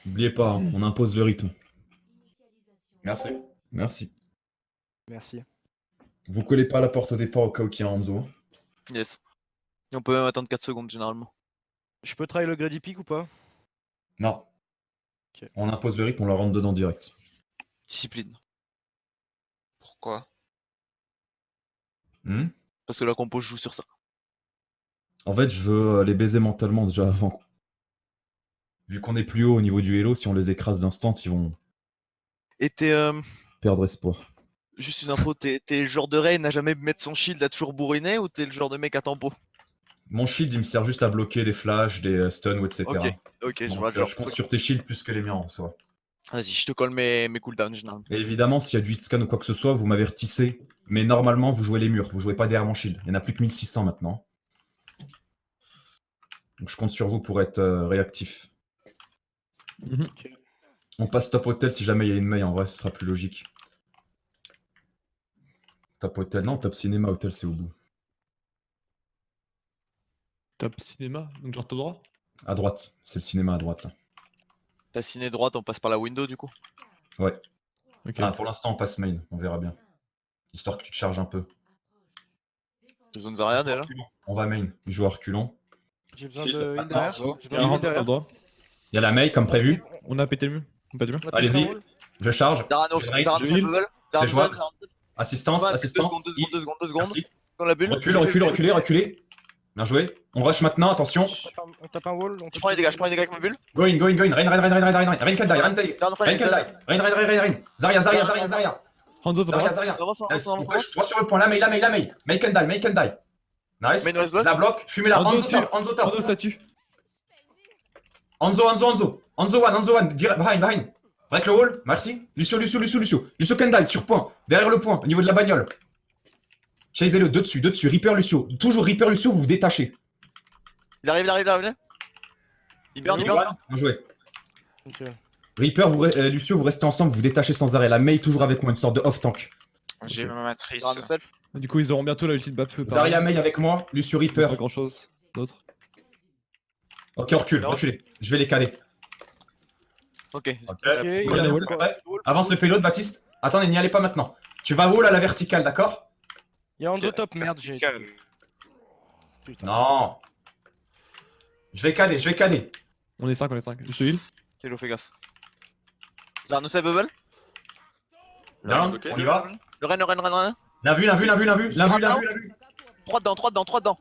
N'oubliez pas, hein, on impose le rythme. Merci. Merci. Merci. Vous collez pas à la porte au départ au cas où il y a un Hanzo. Yes. Et on peut même attendre 4 secondes généralement. Je peux try le Grady Peak ou pas? Non. Ok. On impose le rythme, on leur rentre dedans direct. Discipline. Pourquoi? Hmm. Parce que la compo joue sur ça. En fait, je veux les baiser mentalement déjà avant. Vu qu'on est plus haut au niveau du Hello, si on les écrase d'instant, ils vont Et t'es. perdre espoir. Juste une info, t'es le genre de Rain à jamais mettre son shield à toujours bourriner ou t'es le genre de mec à tempo? Mon shield, il me sert juste à bloquer des flashs, des stuns, ou etc. Ok, je Donc, vois le genre. je compte sur tes shields plus que les miens en soi. Vas-y, je te colle mes cooldowns généralement. Et évidemment, s'il y a du hitscan ou quoi que ce soit, vous m'avertissez. Mais normalement, vous jouez les murs, vous jouez pas derrière mon shield. Il y en a plus que 1600 maintenant. Donc je compte sur vous pour être réactif. Ok. On passe top hotel si jamais il y a une mail, en vrai, ce sera plus logique. Top hotel, non, top cinéma, hotel c'est au bout. Top cinéma, donc genre top droit. À droite, c'est le cinéma à droite là. T'as ciné droite, on passe par la window du coup. Ouais. Ok. Ah, pour l'instant, on passe main, on verra bien. Histoire que tu te charges un peu. Zone Zarya déjà. On va main, il joue à reculons. J'ai besoin Shield. de heal Attends, derrière. Zo. J'ai Il y a un besoin de heal round top derrière. droit. Il y a la mail comme prévu. On a pété le mur. On pète le mur. On a Allez-y. pris le Je charge. Zara no Je raid, Zara no je save heal. bubble. C'est Zara no jouable. save. Assistance, assistance. 2 secondes, 2 secondes. Merci. Dans la bulle. Recule, recule, recule, recule. Bien joué. On rush maintenant, attention. On tape un wall. Je prends les dégâts, avec ma bulle. Go in, go in, go in. Rain, rain, rain, rain, rain, rain, rain. Rain can die, rain die. Zara no Rain can die. Rain, rain, rain, rain, rain. Zarya, Zarya, Zarya, Zarya. Hanzo top Zarya, droite. Zarya. Avance, Nice. avance, On avance. push. 3 sur le point. La mail, la mail, la mail. Make and die, make and die. Nice. Main West block. La bloque. Fumez-la. Hanzo Hanzo dessus. top, Hanzo top. Hanzo statue. Hanzo, Hanzo, Hanzo. Hanzo one. Behind, behind. Break le wall. Merci. Lucio, Lucio, Lucio, Lucio. Lucio can die, sur point. Derrière le point, au niveau de la bagnole. Chasez-le, deux dessus, deux dessus. Reaper Lucio. Toujours Reaper Lucio, vous vous détachez. Il arrive. Il burn. Bien joué. Ok. Reaper, Lucio, vous restez ensemble, vous vous détachez sans arrêt. La Mei toujours avec moi, une sorte de off-tank. J'ai ma matrice. Zara no save. Du coup, ils auront bientôt la ulti de Bap. Zarya Mei avec moi, Lucio Reaper. Pas grand chose d'autre. Ok, on recule, reculez. Je vais les caler. Ok. Ok, il a wall. avance le payload, Baptiste. Attendez, n'y allez pas maintenant. Tu vas wall à la verticale, d'accord? Il y a Hanzo top, merde, j'ai. Calme. Putain. Non. Je vais caler. On est 5, on est 5. Je te heal. Hello, fais gaffe. Zara no save bubble. Bien, on y va. Le Ren. Bien vu. 3 dedans.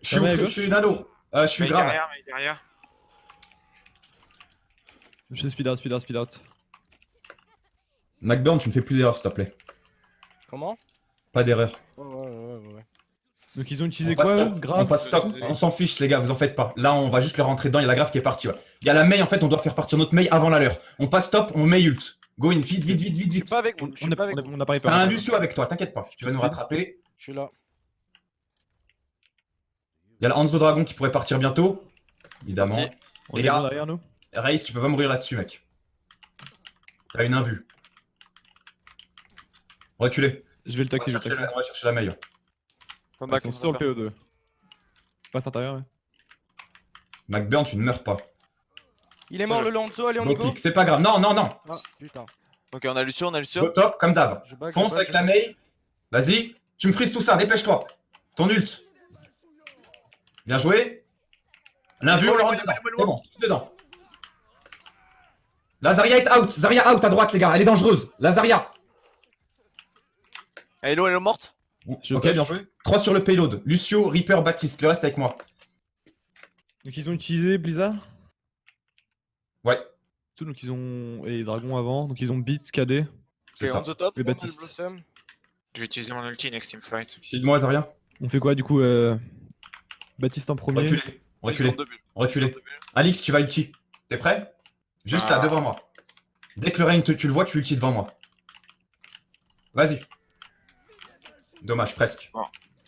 Je suis nano. Je suis Mais grave. derrière, mais derrière. Je speed out. McBurn, tu me fais plus d'erreurs, s'il te plaît. Comment? Pas d'erreur. Ouais. Donc ils ont utilisé On passe quoi top, eux Grave. on passe top, on s'en fiche les gars, vous en faites pas. Là on va juste leur rentrer dedans, il y a la grave qui est partie. Ouais. Il y a la Mei en fait, on doit faire partir notre Mei avant la leur. On passe top, on Mei ult. Go in, vite. Je suis pas avec vous. On a pas réparé. T'as un Lucio avec toi, t'inquiète pas, tu vas nous rattraper. Je suis là. Il y a le Hanzo Dragon qui pourrait partir bientôt. Évidemment. Merci. On Les est gars. bon derrière nous. Race, tu peux pas mourir là-dessus mec. T'as une invue. Reculez. Je vais le taxi. On va chercher la Mei. Come Ils back. sont sur le PO2. Passe intérieur, ouais. McBurn, tu ne meurs pas. Il est mort le Lanzo, allez on y Go go. pick, c'est pas grave. Non. Ah putain. Ok, on a Lucio. Go top, comme d'hab. Je back, Fonce je avec back, la je Mei. Vas-y, tu me frises tout ça, dépêche-toi. Ton ult. Bien joué. L'invue, on le rentre dedans. C'est bon, tout dedans. La Zarya est out. Zarya out à droite, les gars. Elle est dangereuse. La Zarya. Hello, morte. Je Ok, push. bien joué. 3 sur le payload. Lucio, Reaper, Baptiste. Le reste avec moi. Donc ils ont utilisé Blizzard. Ouais, Tout, donc ils ont. Et Dragon avant. Donc ils ont Beat, KD. c'est ça. On the top. Et back. Baptiste. Blossom. Je vais utiliser mon ulti next team fight. Shield-moi, Zarya. On fait quoi du coup Baptiste en premier. Reculez. Reculez. Alix, tu vas ulti. T'es prêt? Juste là, Ah. devant moi. Dès que le rain, tu le vois, tu ulti devant moi. Vas-y. Dommage, presque.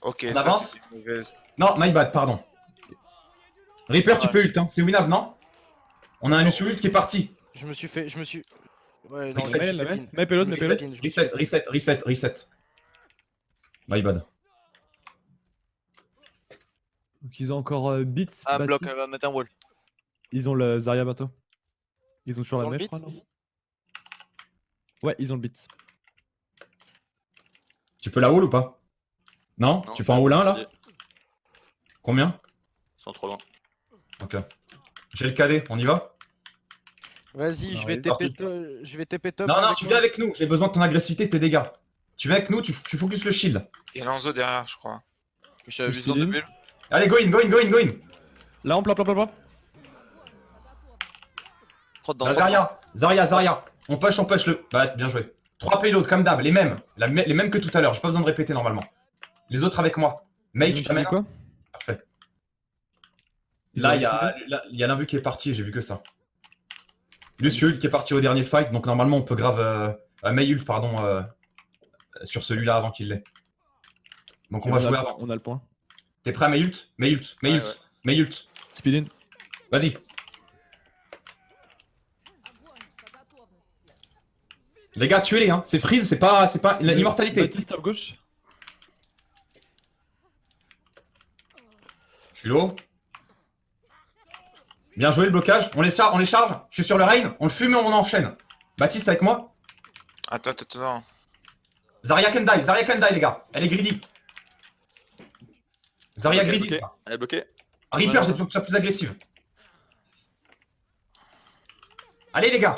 Ok, On ça avance c'est une mauvaise. Non, my bad, pardon. Reaper, tu peux ult, hein. C'est winable, non? On a un Lucio ult qui est parti. Je me suis. Ouais, non, Reset, je me suis fait Mets payload, mets payload. Reset. My bad. Donc ils ont encore Beat. Ah, bloc, Baptiste. elle va mettre un wall. Ils ont le Zarya bateau. Ils ont toujours Ils la ont le mèche, je beat crois, non? Ouais, ils ont le beat. Tu peux la haul ou pas? Non, Non, tu peux en haul 1 là? Combien? Ils sont trop loin. Ok. J'ai le KD, on y va? Vas-y, On je vais arrive. TP Parti. je vais TP top. Non, non, avec tu moi. viens avec nous, j'ai besoin de ton agressivité, de tes dégâts. Tu viens avec nous, tu focus le shield. Il y a Lanzo derrière, je crois. Je suis à Je 8 secondes de speed bulle. Allez, go in, go in, go in, go in. Là, on plan. Trop dedans. Là, Zarya. On push le. Bah, bien joué. 3 payloads comme d'hab, les mêmes. Les mêmes que tout à l'heure, j'ai pas besoin de répéter normalement. Les autres avec moi. Ils Mate, ont tu t'amènes utilisé un? quoi? Parfait. Ils Là, ont il y a l'invu qui est parti, j'ai vu que ça. Lucio Ult qui est parti au dernier fight, donc normalement on peut grave. Mayult, pardon, sur celui-là avant qu'il l'ait. Donc on va jouer avant. On a le point. T'es prêt à Mayult? Mayult. Ouais. Mayult. Speed in. Vas-y. Les gars, tuez-les, hein. C'est freeze, c'est pas l'immortalité. Baptiste à gauche. Je suis low. Bien joué le blocage. On les charge. Je suis sur le rain. On le fume et on enchaîne. Baptiste avec moi. Attends. Zarya can die, les gars. Elle est greedy. Zarya Ok, greedy. ok. Elle est bloquée. Reaper, j'ai besoin que tu sois plus agressive. Allez, les gars.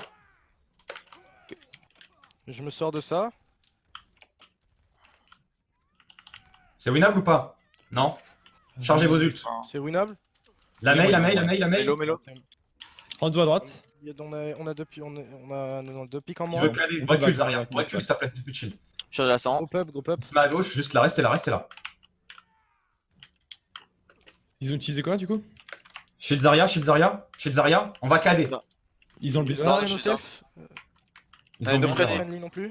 Je me sors de ça. C'est winnable ou pas? Non. Chargez vos ults. C'est winnable. La mail. Mélo. Hanzo à droite. On a deux pics en Il moins. veut caler. Recule, Zarya. Recule, s'il te plaît. Plus de shield. Je suis à 100. Group up. Se met à gauche, juste là. Restez là. Ils ont utilisé quoi du coup? Shield Zarya. On va cader. Non. Ils ont le beat. Non, Rien je au suis self. Ils Allez, ont de bien Freddy. fait. Friendly non plus.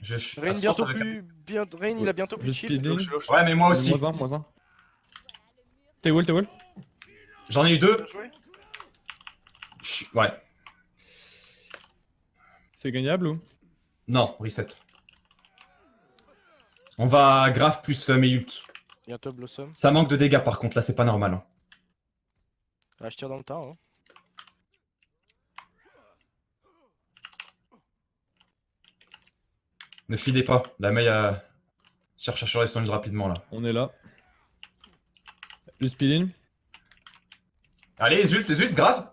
Je Rain à bientôt sens avec- plus. Rain il a bientôt plus Le de shield. speed in. Ouais, mais moi aussi. -1. T'es wall. J'en ai eu 2. Bien joué. Ouais. C'est gagnable ou? Non, reset. On va grave plus mes ults. Bientôt Blossom. Ça manque de dégâts par contre, là c'est pas normal. Hein. Ah, je tire dans le tas. Hein. Ne fidez pas, la Mei cherche à changer son ult rapidement là. On est là. Le speed in. Allez, les ults, grave.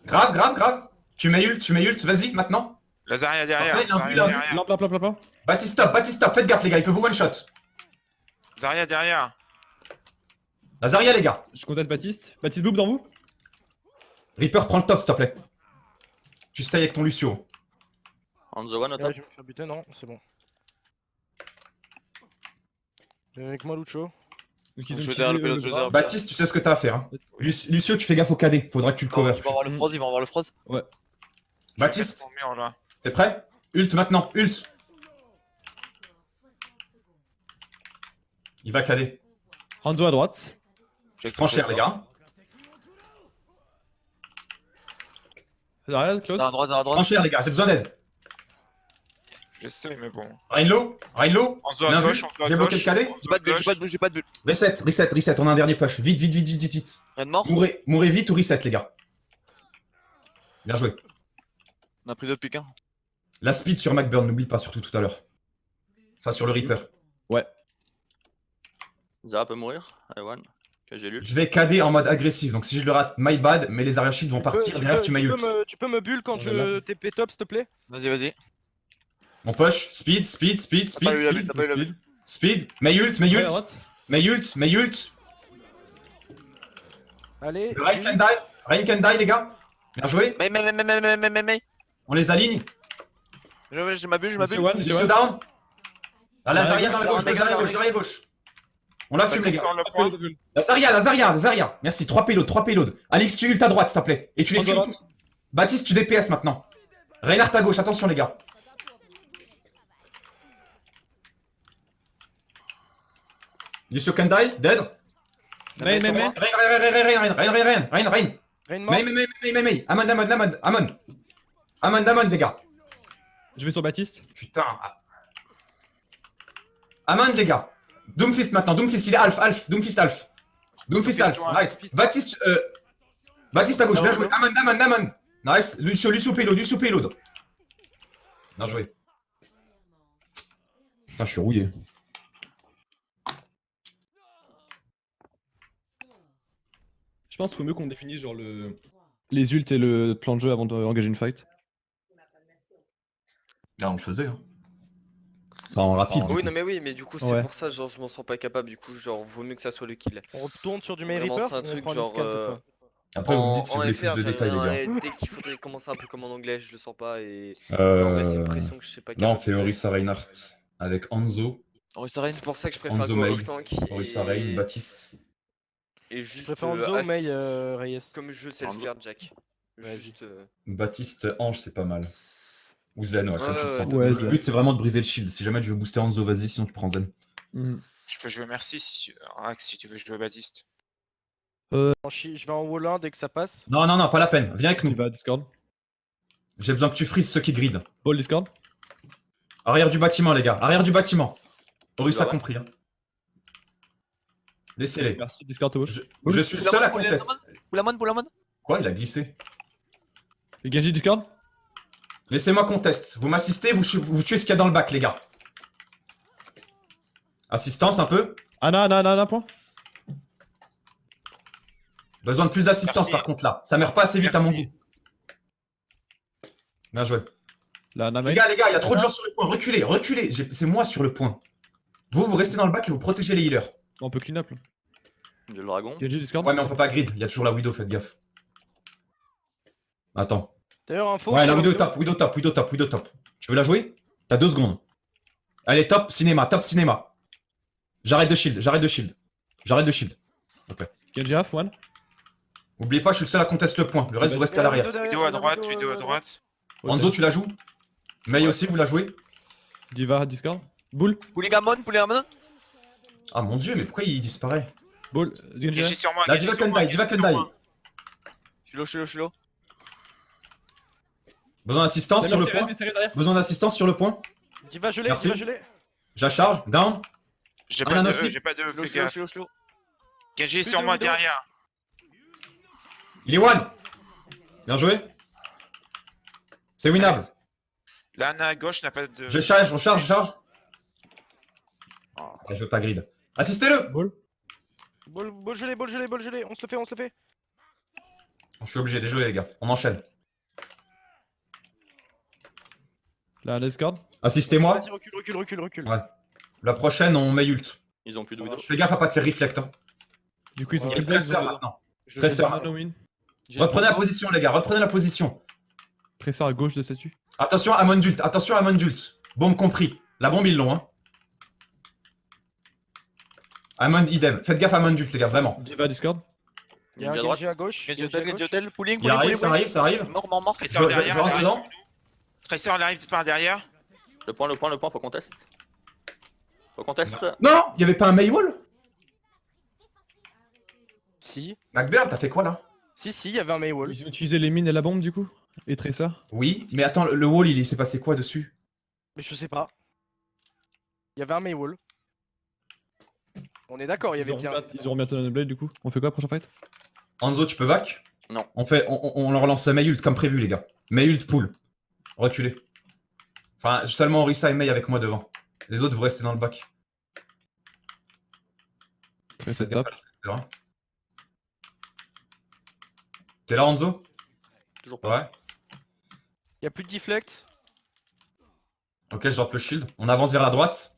Grave. Tu mets ult, vas-y, maintenant. La Zarya derrière. Parfait, Zarya il a vu, derrière. Plan. Baptiste stop, faites gaffe les gars, il peut vous one shot. Zarya derrière. La Zarya les gars. Je conteste Baptiste. Baptiste boob dans vous? Reaper, prends le top s'il te plaît. Tu stay avec ton Lucio. On the one au Ah, top. je vais me faire buter, non, c'est bon. Viens avec moi, Lucho. Donc ils ont Je vais utilisé derrière le le pilote, bras. Baptiste, tu sais ce que t'as à faire. Hein. Lucio, tu fais gaffe au KD, faudra que tu le cover. Ils vont avoir le frost, Baptiste, Je vais mettre mon mur, là. t'es prêt? Ult maintenant, ult. Il va KD. Hanzo à droite. Je prends cher les gars. Derrière, close. À droite, à Prends droite. cher les gars, j'ai besoin d'aide. Je sais, mais bon. Rainlow, Enzo à bien vu. gauche, Enzo à J'ai bloqué le gauche. KD. Enzo J'ai pas à de bulle, gauche. j'ai pas de bulle. Reset, on a un dernier push. Vite. Rien de mort. Mourez vite ou reset les gars. Bien joué. On a pris 2 piques, hein. La speed sur McBurn, n'oublie pas, surtout tout à l'heure. Enfin, sur le Reaper. Ouais. Zara peut mourir. Allez, one. Que j'ai lu. Je vais KD en mode agressif, donc si je le rate, my bad, mais les arrière shields vont partir, derrière tu m'as ult. Tu peux me bulle quand je TP top, s'il te plaît? Vas-y. On push, speed, T'as pas eu la bulle, t'as pas eu la bulle. speed, may ult. Ouais, à droite. May ult. Allez. Rain can die les gars. Bien joué. Mais. On les aligne. J'ai ma bulle, Monsieur One, Lucio down. Ah, la Zarya dans la Zarya, gauche, Zarya, Zarya gauche. On la fume les Baptiste gars. dans le point. La Zarya. Merci, 3 payloads. Alix, tu ult à droite s'il te plaît. Et tu les Prends filmes droite. tous. Baptiste, tu DPS maintenant. Reinhardt à gauche, attention les gars. Lucio can die, dead. Mais. Rain. Rain mort. May. Amon, les gars. Je vais sur Baptiste. Putain. Amon, les gars. Doomfist maintenant. Doomfist, il est Alf. Doomfist Alf. Doomfist, ouais. Nice. Baptiste, Baptiste à gauche, bien Ah, joué. ouais. Amon. Nice. Lucio payload. Bien joué. Putain, je suis rouillé. Je pense qu'il faut mieux qu'on définisse genre les ults et le plan de jeu avant d'engager une fight. Là, on le faisait. Hein. Enfin, en rapide. Oui, du non, coup. mais oui, mais du coup, c'est Ouais. pour ça, genre, je m'en sens pas capable. Du coup, genre, vaut mieux que ça soit le kill. On retourne sur du May Vraiment, Reaper c'est un ou on truc prend genre. Scan cette fois? Après, vous me dites si En vous voulez plus FR, de détails, les gars. dès qu'il faudrait commencer un peu comme en anglais, je le sens pas. Et en vrai, c'est une pression que je sais pas Là, on capable fait de gérer. Orisa Reinhardt avec Anzo, Orisa Reign. C'est pour ça que je préfère Anzo go May, off tank Orisa Reign, Baptiste. et Je juste. préfère Enzo ou May assis- Reyes. Comme je sais le Enzo. faire, Jack. Vas-y. Juste. Baptiste Ange, c'est pas mal. Ou Zen, ouais, comme tu le Ouais, sens. ouais, Le Zen. but, c'est vraiment de briser le shield. Si jamais tu veux booster Anzo, vas-y, sinon tu prends Zen. Mhm. Je peux jouer merci si tu... Rax, si tu veux jouer Baptiste. Je vais en wall 1 dès que ça passe. Non, pas la peine. Viens avec Tu nous. vas à Discord. J'ai besoin que tu frises ceux qui grid. Ball Discord. Arrière du bâtiment, les gars. Arrière du bâtiment. Orisa Ouais. compris. Hein. Laissez-les. Merci Discord to Je, Bull. je suis le seul à contest. Poulamon. Quoi, il a glissé? Et Genji Discord. Laissez-moi contest. Vous m'assistez, vous tuez ce qu'il y a dans le bac, les gars. Assistance un peu. Anna, point. Besoin de plus d'assistance Merci. par contre là. Ça meurt pas assez vite à mon Merci. goût. Bien joué. La Anna Les main. gars, il y a trop de gens sur le point. Reculez. C'est moi sur le point. Vous restez dans le bac et vous protégez les healers. On peut clean up là. Il y a le dragon. Genji Discord. Ouais, mais on peut pas grid. Il y a toujours la Widow, faites gaffe. Attends. D'ailleurs, info. Ouais, la sur Widow top. Tu veux la jouer? T'as 2 secondes. Allez, top cinéma. J'arrête de shield. Genji half, one. Oubliez pas, je suis le seul à contester le point. Le reste, vous restez à l'arrière. Vidéo à droite, vidéo à droite. Anzo, tu la joues? Mei aussi, vous la jouez? Diva Discord. Bull. Pouligamon. Ah mon dieu, mais pourquoi il disparaît? Ball. Genji Genji half. sur moi, Là, Genji Diva sur moi, Kandai, Diva Genji sur Kandai. moi. Je suis low. Besoin d'assistance sur le point? Besoin d'assistance sur le point? Diva gelé, Merci. Diva gelé. Je la charge, down. J'ai Ah, pas non, de si. E, j'ai pas de E, Je fais suis gaffe. low. Genji Plus sur de moi Widow. derrière. Il est one. Bien joué. C'est winnable. Nice. L'Anna à gauche n'a pas de. Je charge. Ah, je veux pas grid. Assistez-le. Ball. Ball gelé. On se le fait. Je suis obligé, désolé les gars. On enchaîne. La Anna Discord. Assistez-moi. Vas-y, recule. Ouais. La prochaine, on met ult. Ils ont plus de Ça widow. marche. Fais gaffe à pas te faire reflect. Hein. Du coup, ils ont Ouais, Il y a kill blaze. Tracer maintenant. Je Tracer. vais- Nano win. Reprenez la position les gars, reprenez la position. Tracer à gauche de statue. Attention à Amon. Bombe compris. La bombe ils l'ont hein. Amon idem. Faites gaffe à Amon les gars, vraiment. Diva Discord. Il y a un Genji à droite. Genji à gauche. Genji Hotel. Pooling. Il arrive, ça arrive. Mort. Tracer Je rentre derrière. dedans. Tracer arrive par derrière. Le point, faut qu'on teste. Non, il y avait pas un Maywall? Si, McBurn, t'as fait quoi là? il y avait un Maywall. Ils ont utilisé les mines et la bombe du coup. Et Tracer. Oui, mais attends, le wall il s'est passé quoi dessus? Mais je sais pas. Il y avait un Maywall. On est d'accord, il y avait bien. Ils auront bientôt Blade du coup. On fait quoi prochain fight? Anzo, tu peux back? Non. On leur lance Mayult comme prévu les gars. Mayult pull. Reculez. Enfin, seulement Orisa et May avec moi devant. Les autres, vous restez dans le bac. C'est top. C'est vrai. T'es là, Anzo? Toujours pas. Ouais. Il y a plus de deflect. Ok, je drop le shield. On avance vers la droite.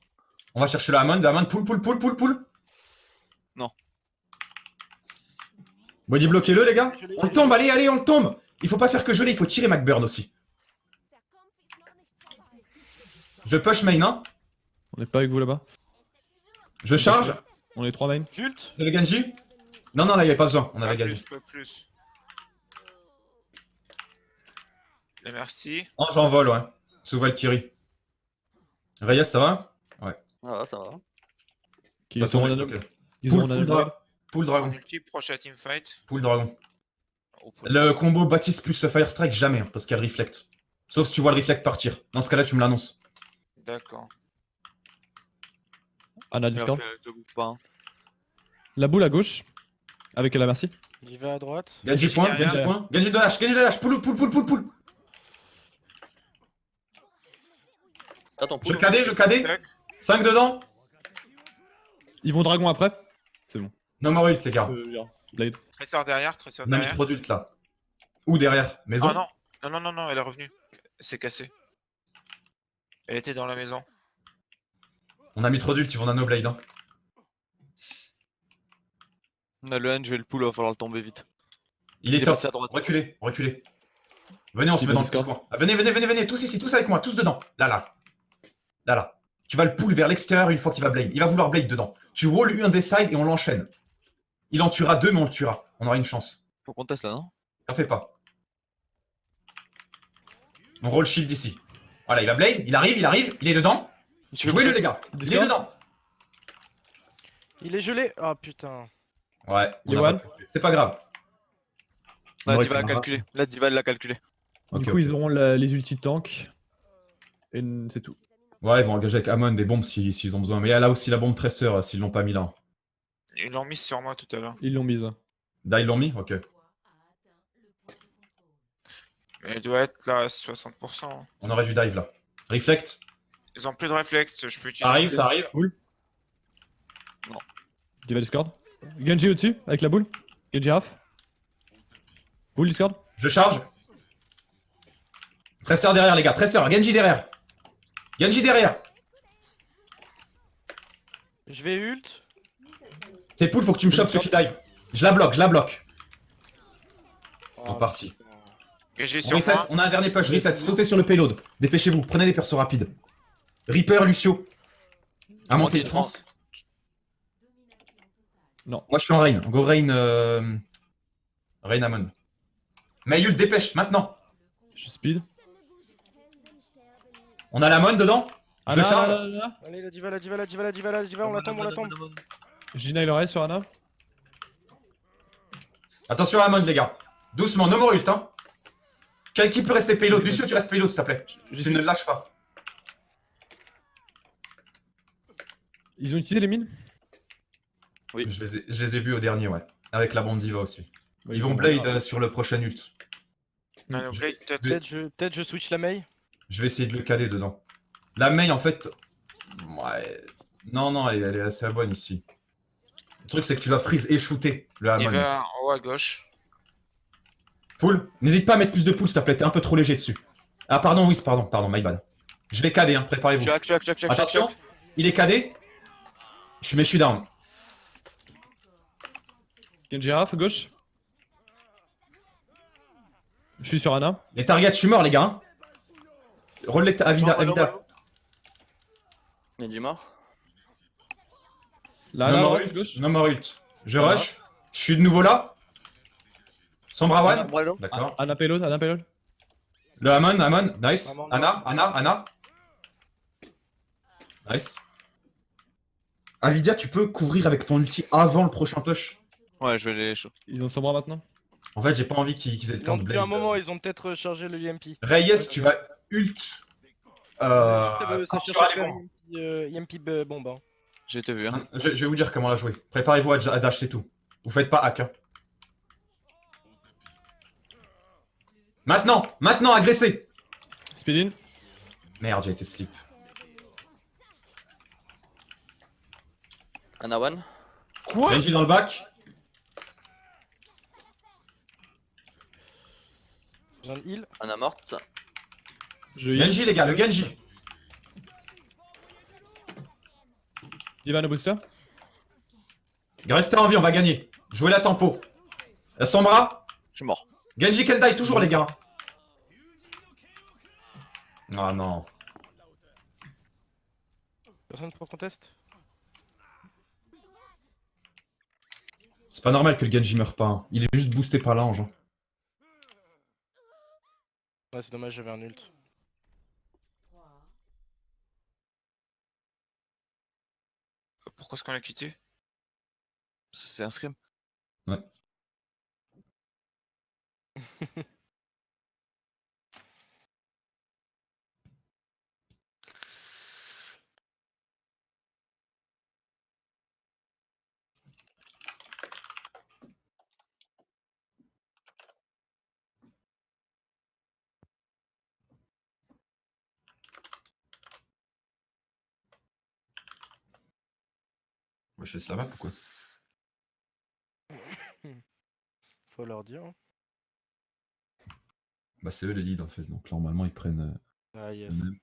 On va chercher le Hammond. Le Hammond, pull. Non. Body bloquez-le, les gars. On le tombe, allez, on le tombe. Il faut pas faire que geler, il faut tirer McBurn aussi. Je push main, hein. On est pas avec vous là-bas. Je charge. On est 3 main. Jult. J'ai le Genji. Non, là, il n'y avait pas besoin. On avait Pas gagné. plus. Et merci. Oh, j'envole, ouais. Sous Valkyrie. Reyes, ça va? Ah, ça va. Ils ont Nano. Ok. Ils ont Pull Nano. dragon. Pull En dragon. ulti, prochain teamfight. Pull dragon. Au pool. Le combo Baptiste plus Fire Strike, jamais, hein, parce qu'il y a le reflect. Sauf si tu vois le reflect partir. Dans ce cas-là, tu me l'annonces. D'accord. Anna Discord. Je bouge pas. La boule à gauche. Avec la merci. Il va à droite. Genji point, derrière. Genji point. Genji de lâche, pull. Attends, Je poule. KD. Stuck. 5 dedans. Ils vont dragon après. C'est bon. No more ult, les gars. Blade. Tracer derrière, On a mis derrière. trop d'ult là. Ou derrière, maison. Ah non, elle est revenue. C'est cassé. Elle était dans la maison. On a mis trop d'ult, ils vont nano blade. Hein. On a le N, je vais le pull, va falloir le tomber vite. Il est Il est top. passé à droite. Reculez. Venez, on se Il met va dans le petit Discord. coin. Ah, venez, tous ici, tous avec moi, tous dedans. Là. Tu vas le pull vers l'extérieur une fois qu'il va blade. Il va vouloir blade dedans. Tu wall un des sides et on l'enchaîne. Il en tuera 2, mais on le tuera. On aura une chance. Faut qu'on teste là, non? T'en fais pas. On roll shield ici. Voilà, il va blade, il arrive, il est dedans. Tu veux Jouez-le, pousser les gars. Il est Discord dedans. Il est gelé. Ah putain. Ouais, on a Yoann pas pu. C'est pas grave. On Là, aurait Diva a pu l'avoir. calculé. Là, Diva l'a calculé. Ok, Du coup, ok. ils auront les ulti tank. Et c'est tout. Ouais, ils vont engager avec Amon des bombes s'ils ont besoin. Mais il y a là aussi la bombe tresseur s'ils l'ont pas mis là. Ils l'ont mis sur moi tout à l'heure. Ils l'ont mise. Là, ils l'ont mis. Ok. Mais elle doit être là à 60%. On aurait dû dive là. Reflect. Ils ont plus de réflexe, je peux utiliser. Ça arrive. Diva Discord. Genji au-dessus, avec la boule. Genji half. Boule Discord. Je charge. Tresseur derrière, les gars. Tresseur. Genji derrière. Je vais ult. T'es poule, faut que tu me chopes ceux qui dive. Je la bloque. On est parti. Et j'ai On sur reset, moi. on a un dernier push. Reset. Sautez sur le payload. Dépêchez-vous. Prenez des persos rapides. Reaper, Lucio. À monter les trans. Non. Moi, je suis en Rain. Go Rain. Rain Amon. Mayul, dépêche, maintenant. Je speed. On a la Mon dedans. Je Ana, le charge. Ana. Allez, la diva, on la tombe. Gina il aurait sur Ana. Attention à Amon, les gars. Doucement, no more ult, hein. Qui peut rester payload? Lucio, tu restes payload, s'il te plaît. Tu ne le lâches pas. Ils ont utilisé les mines. Oui. Je les ai vus au dernier, ouais. Avec la bombe diva aussi. Ouais, Ils vont sont blade bons. sur le prochain ult. Nanoblade, peut-être. Peut-être je switch la Mei. Je vais essayer de le caler dedans. La Mei, en fait... Ouais... Non, elle est assez bonne ici. Le truc, c'est que tu vas freeze et shooter le Amon. Diva en haut à gauche. Pool, n'hésite pas à mettre plus de pool, s'il te plaît, t'es un peu trop léger dessus. Ah, pardon, my bad. Je vais cader, hein, préparez-vous. Check. Attention, il est cadé. Mais je suis down. Genji half, gauche. Je suis sur Ana. Les targets, je suis mort, les gars. Hein. Relais Avida. Genji mort. Là, là, No more droite, ult. gauche. No more ult. Je Voilà. rush. Je suis de nouveau là. Sombra one. Bravo. D'accord. Ana payload. Le Amon, nice. Amon, Ana. Nice. Avidia, tu peux couvrir avec ton ulti avant le prochain push. Ouais, je vais les chaud. Ils ont Sombra maintenant. En fait, j'ai pas envie qu'ils aient le temps de Depuis un blade. moment, ils ont peut-être chargé le UMP. Reyes, tu vas ult. Ça quand cherche tu auras à les faire bombes. UMP bombe. Hein. J'ai été vu, hein. Je vais vous dire comment la jouer. Préparez-vous à dash, c'est tout. Vous faites pas hack. Hein. Maintenant, agressez. Speed in. Merde, j'ai été slip. Ana one. Quoi? Genji dans le bac. J'ai un heal. Ana morte. Je heal. Genji, les gars, le Genji. Diva no booster. Restez en vie, on va gagner. Jouez la tempo. La Sombra. Je suis mort. Genji can die toujours, les gars. Ah non. Personne pour contest. C'est pas normal que le Genji meure pas. Hein. Il est juste boosté par l'ange. Hein. Ouais, c'est dommage, j'avais un ult. Pourquoi est-ce qu'on l'a quitté? C'est un scrim. Ouais. je laisse la map ou quoi? Faut leur dire. Hein. Bah c'est eux les leads en fait, donc normalement ils prennent... Ah yes. le même.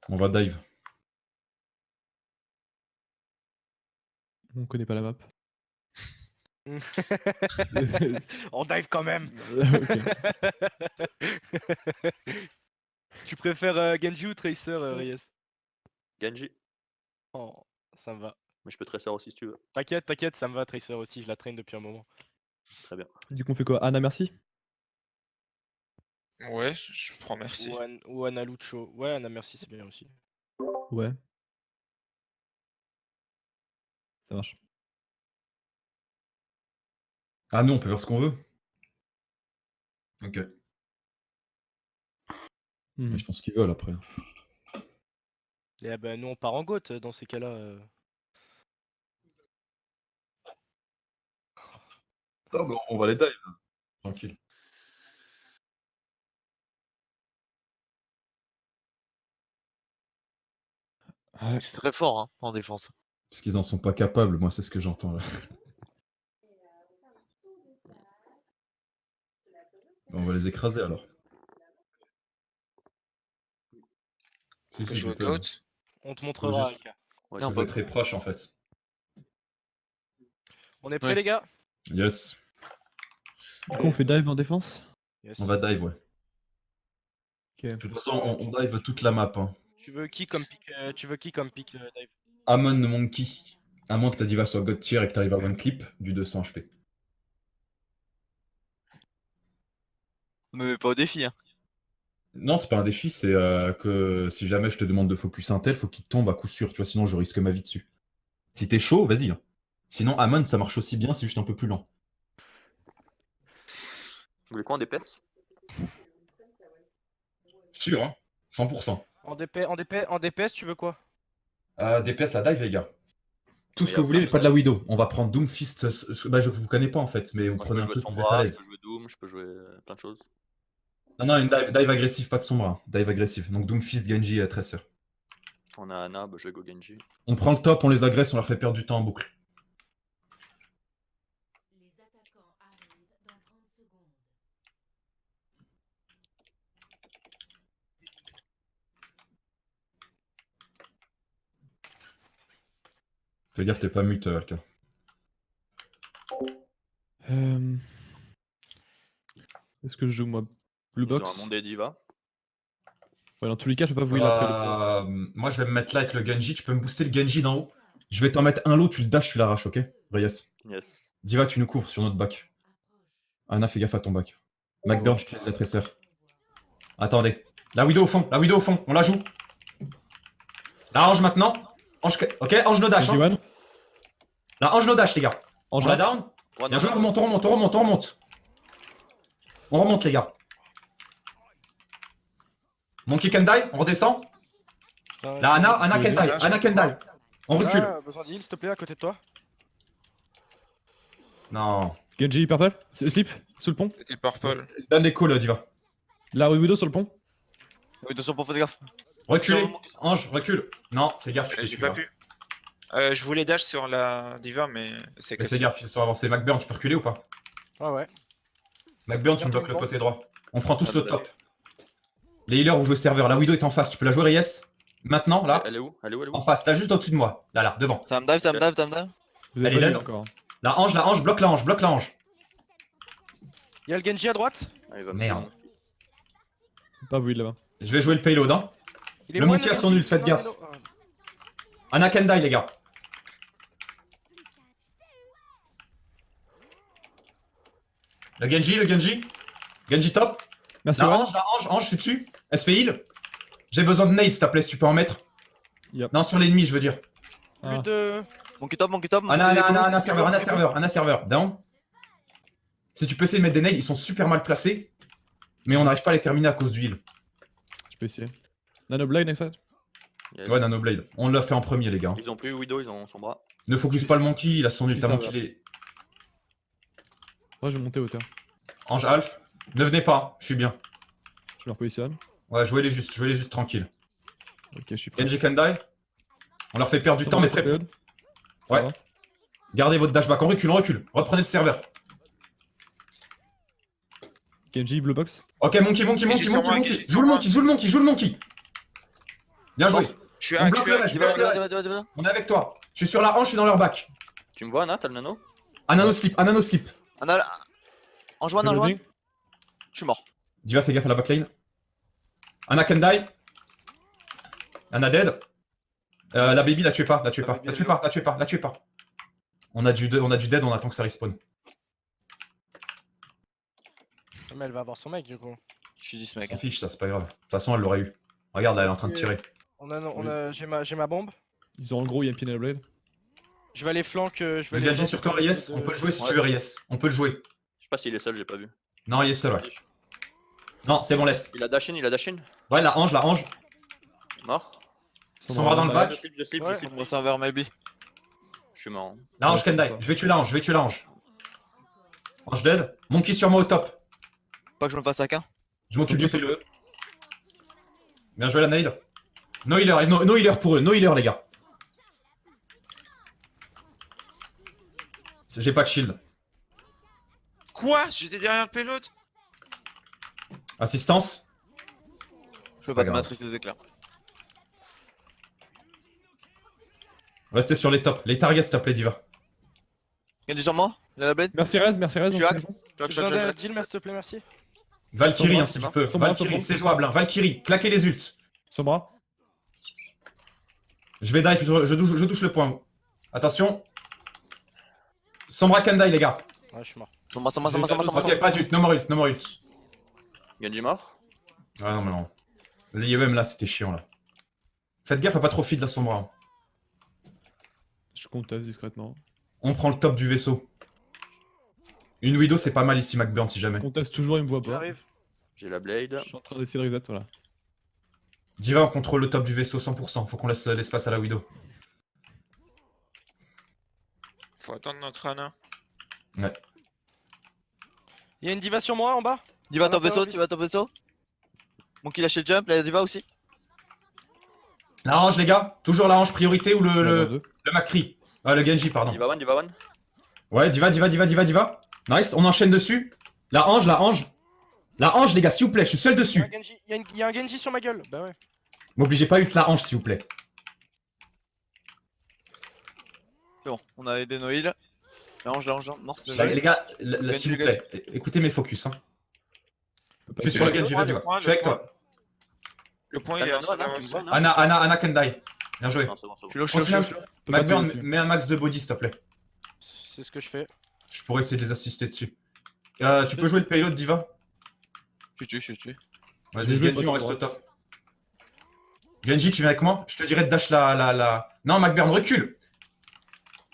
On va dive. On connaît pas la map. On dive quand même. Tu préfères Genji ou Tracer, Reyes? Genji. Oh, ça me va. Mais je peux tracer aussi si tu veux. T'inquiète, t'inquiète, ça me va Tracer aussi, je la traîne depuis un moment. Très bien. Du coup, on fait quoi? Anna, merci. Ouais, je prends merci. Ou Ana Lucho. Ouais, Ana merci, c'est bien aussi. Ouais. Ça marche. Ah non, on peut faire ce qu'on veut. Ok. Mhm. Je pense qu'ils veulent après. Et bah nous on part en goth dans ces cas-là. Non, mais on va les dive. Tranquille. Ouais. C'est très fort hein, en défense. Parce qu'ils en sont pas capables, moi c'est ce que j'entends là. On va les écraser alors. Si, On peut si, jouer tu peux. GOAT. On te montrera. juste- Aka. Ouais, Non, On pas- va être très proche en fait. On est prêts Ouais. les gars? Yes. Du coup, on fait dive en défense? Yes. On va dive, ouais. Ok. De toute façon, on dive toute la map. Hein. Tu veux qui comme pick dive? Amon Monkey. À moins que ta diva soit God tier et que t'arrives à one clip du 200 HP. Mais pas au défi. Hein. Non, c'est pas un défi, c'est que si jamais je te demande de focus un tel, faut qu'il tombe à coup sûr, tu vois, sinon je risque ma vie dessus. Si t'es chaud, vas-y. Hein. Sinon, Amon, ça marche aussi bien, c'est juste un peu plus lent. Vous voulez quoi en DPS? Sûr, hein 100%. En DPS tu veux quoi? DPS, la dive, les gars. Tout Mais ce y que a vous voulez, plein mais pas de la Widow. On va prendre Doomfist. Bah, je vous connais pas en fait, mais vous Moi, je prenez peux un jouer truc où vous êtes à Sombra, je l'aise. peux jouer Doom, je peux jouer plein de choses. Non, une dive agressive, pas de Sombra. Hein. Dive agressive. Donc Doomfist, Genji, Tracer. On a Ana, bah, je vais go Genji. On prend le top, on les agresse, on leur fait perdre du temps en boucle. Les attaquants arrivent dans 30 secondes. Fais gaffe, t'es pas mute, Alka. Est-ce que je joue moi Blue Ils ont Box? un monde des divas. Ouais, dans tous les cas, je peux pas vous heal après Moi, je vais me mettre là avec le Genji. Tu peux me booster le Genji d'en haut. Je vais t'en mettre un lot, tu le dash, tu l'arraches, ok Reyes. Yes. Diva, tu nous cours sur notre back. Anna, fais gaffe à ton back. McBurn, je te laisse la Tracer. Attendez. La Widow au fond, on la joue. La Ange maintenant. Ange, ok, Ange no dash. Genji Hein. one. La Ange no dash, les gars. Ange On la one. down. Bien joué, on remonte. On remonte, les gars. Monkey can die, on redescend. Putain, La Anna can die, Là, je Anna can comprends. die. On recule. Ah, besoin d'heal s'il te plaît à côté de toi. Non. Genji purple. Slip. Sous le pont. C'était purple. Donne les calls, Diva. La Widow sur le pont. Oui, attention pour faire gaffe. Reculez. Ange, recule. Non, fais gaffe, tu J'ai pas pu. Je voulais dash sur la diva, mais c'est Mais cassé. fais gaffe, ils sont avancés. McBurn, tu peux reculer ou pas? Ah ouais. McBurn, tu me Bien bloques le bon. côté droit. On prend tous Ah, le bah, top. Les healers, vous jouez serveur. La Widow est en face. Tu peux la jouer, Reyes? Maintenant, là. Elle est où? Elle est où? Elle est où? En face, là, juste au-dessus de moi. Là, devant. Ça me dive. Vous avez Elle est pas dead. heal encore. La Ange, bloque la Ange. Y'a le Genji à droite. Ah, il va me Merde. tuer. Pas vous heal là-bas. Je vais jouer le payload, hein. Il est Le moine, monkey a son Genji. ult, faites Non, gaffe. non, non. Anna can die, les gars. Le Genji. Genji top. Merci La one. Ange, je suis dessus. Elle se fait heal. J'ai besoin de nade, s'il te plaît, si tu peux en mettre. Yep. Non, sur l'ennemi, je veux dire. Ah. Plus de. Monkey top. Anna, serveur. Down. Si tu peux essayer de mettre des nades, ils sont super mal placés. Mais on n'arrive pas à les terminer à cause du heal. Je peux essayer. Nanoblade next fight. Yes. Ouais, Nanoblade. On l'a fait en premier, les gars. Ils ont plus Widow, ils ont son bras. Ne focus pas le monkey, il a son Je ult suis avant serveur. qu'il est. Moi, je vais monter hauteur. Ange Alph. Ne venez pas, je suis bien. Je me repositionne. Ouais, jouez-les juste tranquille. Ok, je suis prêt. Genji Kandai. On leur fait perdre du temps, mais très peu. Ouais. Gardez votre dashback. On recule, on recule. Reprenez le serveur. Genji, blue box. Ok, monkey. sur moi, Genji, Joue le monkey, joue le monkey. Bien joué. Je suis On hack, je bloque suis le hack. reste. Diva, Diva, Diva, Diva. On est avec toi. Je suis sur la hanche, je suis dans leur back. Tu me vois, Anna, t'as le nano? Un nano slip. Anna, enjoigne, enjoigne. Reloading. Je suis mort. Diva, fais gaffe à la backlane. Anna Kandai. Anna dead. La baby, la tuez pas. La tuez pas. On a du dead, on attend que ça respawn. Mais elle va avoir son mec du coup. Je suis 10 On mec. s'en fiche, ça, c'est pas grave. De toute façon, elle l'aurait eu. Regarde, là, elle est en train de tirer. J'ai ma bombe. Ils ont en gros EMP Nanoblade. Je vais aller flank. Je vais Le aller Genji flank sur toi, côté Reyes. de- On peut le jouer si Ouais. tu veux, Reyes. On peut le jouer. Je sais pas s'il est seul, j'ai pas vu. Non, il est seul, ouais. Non, c'est bon, laisse. Il a dash in, il a dash in. Ouais, la ange. Mort. Son bras dans le bac. Je slip, Ouais. je slip mon serveur, maybe. Je suis mort. La hanche Ouais, c'est Kandai. ça. Je vais tuer la hanche. Ange dead. Monkey sur moi au top. Pas que je me fasse hack. Je m'occupe du payload. Bien joué la nade. No healer, no healer pour eux. No healer, les gars. J'ai pas de shield. Quoi? J'étais derrière le payload? Assistance. Je peux pas pas te grave. matrice les éclairs. Restez sur les tops. Les targets, s'il te plaît, Diva. Genji sur moi? Il a la blade? Merci Rez. Je suis hack. J'ai besoin d'un heal, s'il te plaît, merci. Valkyrie, Sombra, hein, si tu peux. Sombra, Valkyrie, Sombra. c'est jouable. Hein. Valkyrie, claquez les ults. Son bras. Je vais dive, je touche le point. Attention. Sombra Kandai, les gars. Ouais, je suis mort. Sur moi. Ok, pas d'ult, no more ult. Genji mort. Ouais, non, mais non. L'IEM là, c'était chiant là. Faites gaffe à pas trop feed la Sombra. Hein. Je conteste discrètement. On prend le top du vaisseau. Une Widow, c'est pas mal ici, McBurn, si jamais. Je conteste toujours, il me voit pas. J'arrive. J'ai la blade. Je suis en train d'essayer de reset, voilà. Diva, on contrôle le top du vaisseau 100%. Faut qu'on laisse l'espace à la Widow. Faut attendre notre Anna. Ouais. Il y a une diva sur moi en bas. Diva Ah, top non, vaisseau, pas Diva top vaisseau. Monkey lâché le jump, la Diva aussi. La hanche, les gars. Toujours la hanche priorité ou Deux. le Macri. Ah, le Genji, pardon. Diva one. Ouais, Diva. Nice, on enchaîne dessus. La hanche. La hanche, les gars, s'il vous plaît, je suis seul Il y a dessus. un Genji- il y a un Genji sur ma gueule. Bah ouais. M'obligez pas à ult la hanche, s'il vous plaît. C'est bon, on a aidé Noïl. La hanche, mort. Les gars, Genji, s'il vous plaît, écoutez mes focus. Hein. Je suis Pas sur le Genji, vas-y, Le va. point, Je suis avec le point. toi. Le point, il est en train d'avancer. Anna Kandai. Bien joué. Non, c'est bon, c'est bon. Je suis McBurn, dessus. mets un max de body, s'il te plaît. C'est ce que je fais. Je pourrais essayer de les assister dessus. Tu peux jouer le payload, Diva? Je suis tué. Vas-y, J'ai joué Genji, bottom on reste au droite. top. Genji, tu viens avec moi? Je te dirais de dash la... Non, McBurn, recule!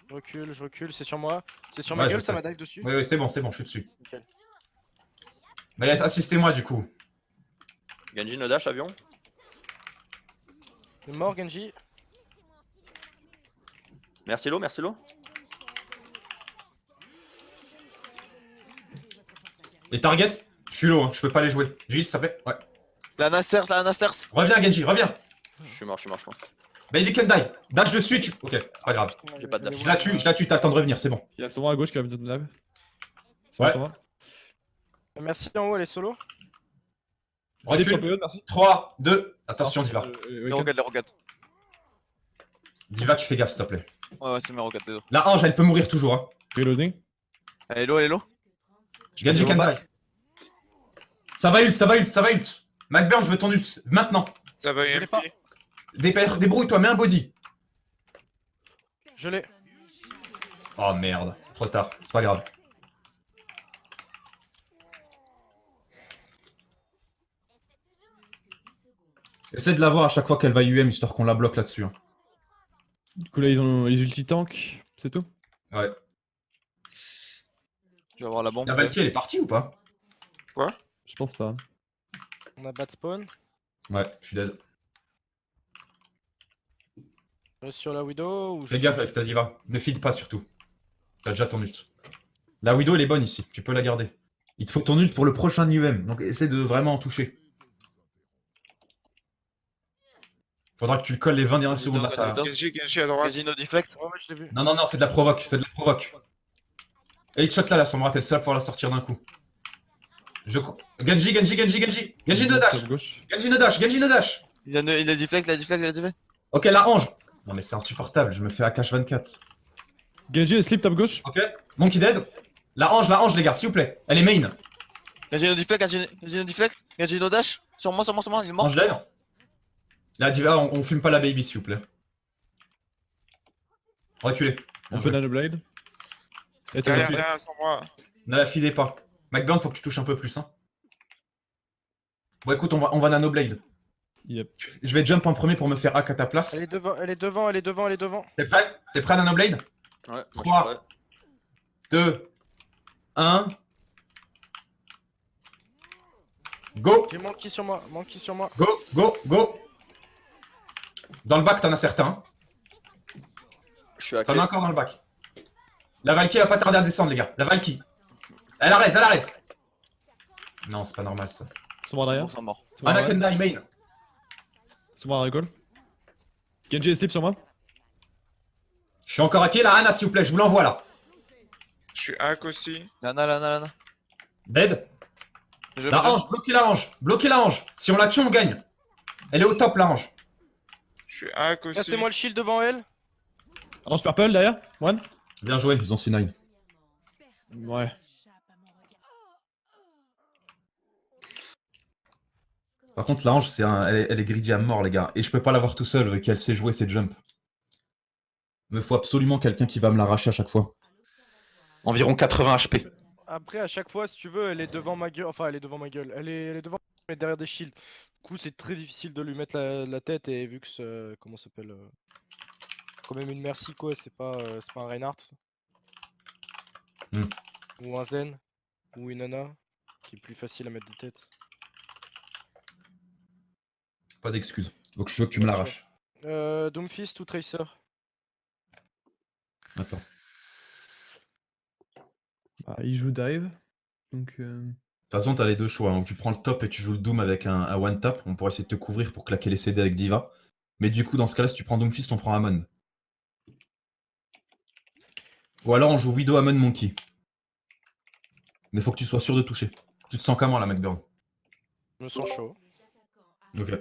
Je recule, c'est sur moi. C'est sur Ouais, ma je gueule, ça sais. m'a dive dessus. Oui, c'est bon, je suis dessus. Nickel. Mais assistez-moi, du coup. Genji no dash avion. Il est mort, Genji. Merci Lo. Les targets, je suis low, hein, je peux pas les jouer. Gilles, s'il te plaît? Ouais. La Nasser. Reviens, Genji, reviens! Je suis mort, je pense. Baby Kandai, dash dessus, tu... Ok, c'est pas grave. J'ai pas de dash. Je la tue, t'as le temps de revenir, c'est bon. Il y a son bras à gauche qui va venir de lave. Ouais. Merci en haut, elle est solo. Recule. 3, 2, attention, Diva. Les roquettes. Diva, tu fais gaffe, s'il te plaît. Ouais, c'est mes roquettes, désolé. La hanche, elle peut mourir toujours, hein. Reloading. Elle est low. Genji au Kandai. back. Ça va ult. McBurn, je veux ton ult, maintenant. Ça va Je l'ai pas. UMP. Débrouille-toi, mets un body. Je l'ai. Oh merde, trop tard, c'est pas grave. Essaie de la voir à chaque fois qu'elle va UM, histoire qu'on la bloque là-dessus. Hein. Du coup, là, ils ont les ulti-tanks, c'est tout. Ouais. Tu vas voir la bombe. La Valkyrie, elle est partie ou pas? Je pense pas. On a bad spawn. Ouais, je suis dead. Je reste sur la Widow ou je Fais gaffe avec ta diva. Ne feed pas surtout. T'as déjà ton ult. La Widow, elle est bonne ici. Tu peux la garder. Il te faut ton ult pour le prochain UM. Donc essaie de vraiment en toucher. Faudra que tu le colles les 20 dernières secondes. Là, t'as- Genji à droite. Casino deflect. Ouais, je l'ai vu. Non, non, non, c'est de la provoque. C'est de la provoque. Et shot là, sur moi, t'es le seul à pouvoir la sortir d'un coup. Genji. Genji no dash. Top gauche. Genji no dash. Genji no dash. Il a deflect, il a deflect. Ok, la range. Non, mais c'est insupportable. Je me fais AKH 24. Genji est slip top gauche. Ok. Monkey dead. La hange, les gars, s'il vous plaît. Elle est main. Casino deflect, Casino dash. Sur moi, il est mort. Hange dead. La diva, on fume pas la baby, s'il vous plaît. Reculez. On peut Nanoblade. Et t'as Derrière, la derrière, sans moi. Ne la filez pas. McBurn, faut que tu touches un peu plus. Hein. Bon, écoute, on va Nanoblade. Yep. Je vais jump en premier pour me faire hack à ta place. Elle est devant, elle est devant, elle est devant, elle est devant. T'es prêt? T'es prêt à Nanoblade? Ouais, moi, je suis 3, prêt. 2, 1. Go, J'ai Monkey sur moi, Monkey sur moi. go. Dans le bac, t'en as certains. Je suis à T'en as encore dans le bac. La Valkyrie va pas tarder à descendre, les gars. La Valkyrie. Elle a raise. Non, c'est pas normal ça. Sur moi derrière. Bon, c'est mort. Sur moi Anna derrière. Kendai, main. Sur moi rigole. Genji est slip sur moi. Je suis encore hacké, la Anna, s'il vous plaît, je vous l'envoie là. Je suis hack aussi. Lana. Dead. Je La hange, bloquez la hange. Si on la tue, on gagne. Elle est au top, la hange. Je suis hack aussi. Cassez-moi le shield devant elle. Orange purple derrière. One. Bien joué, ils ont C9. Ouais. Par contre, la hange, elle est greedy à mort, les gars. Et je peux pas l'avoir tout seul, vu qu'elle sait jouer ses jumps. Me faut absolument quelqu'un qui va me l'arracher à chaque fois. Environ 80 HP. Après, à chaque fois, si tu veux, elle est devant ma gueule. Enfin, elle est devant ma gueule. Elle est devant, mais derrière des shields. Du coup, c'est très difficile de lui mettre la tête. Et vu que c'est. Comment ça s'appelle quand même une merci, quoi. C'est pas un Reinhardt. Hmm. Ou un Zen. Ou une Ana. Qui est plus facile à mettre des têtes. Pas d'excuses. Donc je veux que tu me l'arraches. Doomfist ou Tracer? Attends. Bah, il joue dive. Donc. De toute façon, t'as les deux choix. Donc tu prends le top et tu joues le Doom avec un one tap. On pourrait essayer de te couvrir pour claquer les CD avec Diva. Mais du coup, dans ce cas-là, si tu prends Doomfist, on prend Amon. Ou alors on joue Widow, Amon, Monkey. Mais faut que tu sois sûr de toucher. Tu te sens comment là, McBurn? Je me sens chaud. Ok.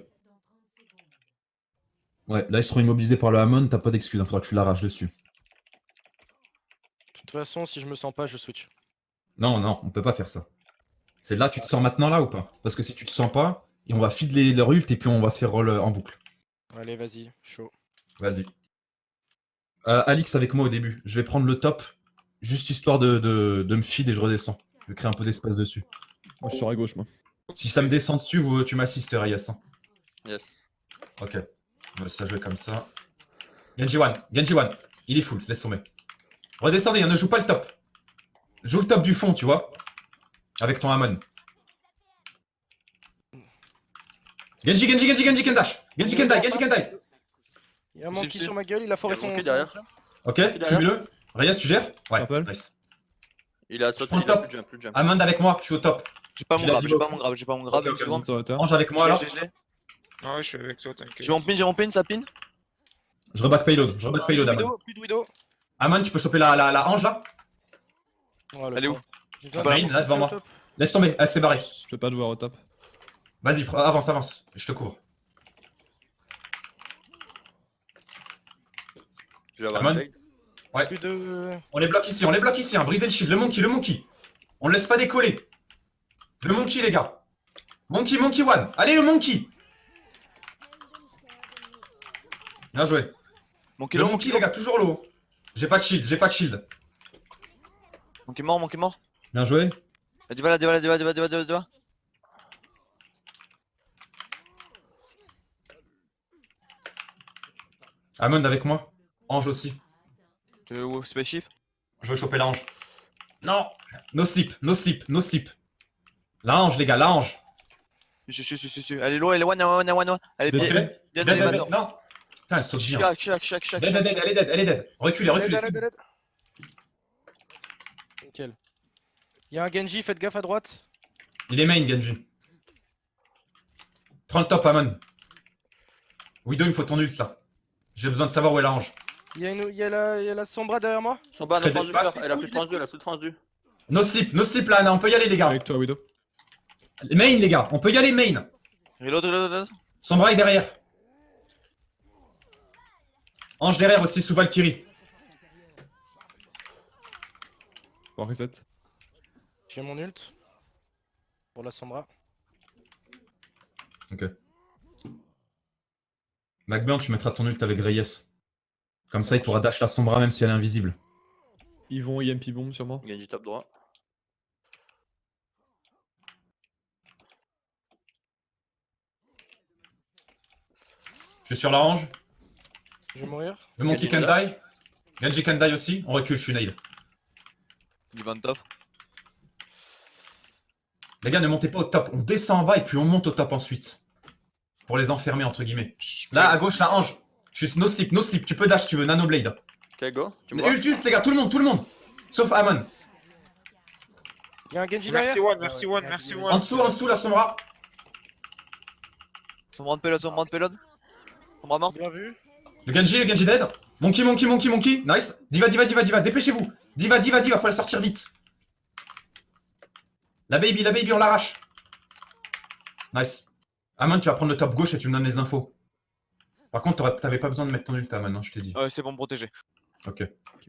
Ouais, là ils seront immobilisés par le Amon, t'as pas d'excuse, il faudra que tu l'arraches dessus. De toute façon, si je me sens pas, je switch. Non, on peut pas faire ça. C'est là, tu te sens maintenant là ou pas? Parce que si tu te sens pas, et on va feed leur ult et puis on va se faire roll en boucle. Allez, vas-y, chaud. Vas-y. Alix avec moi au début. Je vais prendre le top, juste histoire de me feed et je redescends. Je vais créer un peu d'espace dessus. Moi, je suis à gauche, moi. Si ça me descend dessus, tu m'assistes, Reyes. Hein. Yes. Ok. On va se la jouer comme ça. Genji one. Il est full, laisse tomber. Redescendez, ne joue pas le top. Joue le top du fond, tu vois. Avec ton Amon. Genji Kendash. Genji Kendai. Il y a un Monkey Si. sur ma gueule, il a foré Il y a son. Monkey derrière. Ok, derrière. fume-le. Reyes, tu gères? Ouais, Purple. nice. Il a sauté, prends le il a top. plus de jump. Amon avec moi, je suis au top. J'ai pas J'ai mon la grab, diva. j'ai pas mon grab, Ok, une seconde. Sur la hauteur. Ange avec moi alors. Je l'ai. Ah ouais, je suis avec toi, t'inquiète. J'ai mon pin, ça pin. Je reback payload. Amon. Widow, plus de Widow. Amon, tu peux choper la Ange là? Voilà, Elle est où? J'ai besoin Main, de- là, devant moi. Laisse tomber, elle s'est barrée. Je peux pas te voir au top. Vas-y, avance. Je te couvre. Je vais avoir Amon. un blade. Plus de. On les bloque ici, hein. Brisez le shield, le monkey. On le laisse pas décoller. Le monkey, les gars. Monkey one. Allez, le monkey. Bien joué. Mon Le kilo, monkey, les gars, toujours l'eau. J'ai pas de shield. Mon qui est mort. Bien joué. La diva. Amon avec moi. Ange aussi. Où, spaceship? Je veux choper l'ange. Non. No sleep. La ange, les gars, la ange. Je suis. Elle est loin, elle est one. Elle est Ok. bien, Dead. elevator. Non. Putain, elle saute bien. Chac. Dead, elle est dead. Reculez, reculez. Allez. Nickel. Y'a un Genji, faites gaffe à droite. Il est main, Genji. Prends le top, Amon. Widow, il me faut ton ult là. J'ai besoin de savoir où est la hange. Y'a la Sombra derrière moi. Son bas, Très non, bien. transducteur. Elle a plus de transdu, No slip là, Anna, on peut y aller, les gars. Avec toi, Widow. Main, les gars, on peut y aller, main. Reload. Sombra est derrière. Ange derrière aussi, sous Valkyrie. Bon, reset. J'ai mon ult. Pour la Sombra. Ok. McBurn, tu mettras ton ult avec Reyes. Comme ça, il pourra dash la Sombra même si elle est invisible. Ils vont EMP bomb sûrement. Genji top droit. Je suis sur la hange. Je vais mourir. Le Monkey can die. Genji can die aussi. On recule, je suis nail. Du van top. Les gars, ne montez pas au top. On descend en bas et puis on monte au top ensuite. Pour les enfermer, entre guillemets. Là, à gauche, la hange. Je suis no slip. Tu peux dash, tu veux. Nanoblade. Ok, go. Tu me vois? Ult, les gars, tout le monde. Sauf Amon. Y'a un Genji derrière. Merci One. En dessous, la Sombra. Son bras de payload. Son bras mort. Bien vu. Le Genji dead. Monkey. Nice. Diva. Dépêchez-vous. Diva, faut la sortir vite. La baby, on l'arrache. Nice. Amon, tu vas prendre le top gauche et tu me donnes les infos. Par contre, t'avais pas besoin de mettre ton ult, Amon, hein, je t'ai dit. Ouais, c'est bon, protégé. Ok.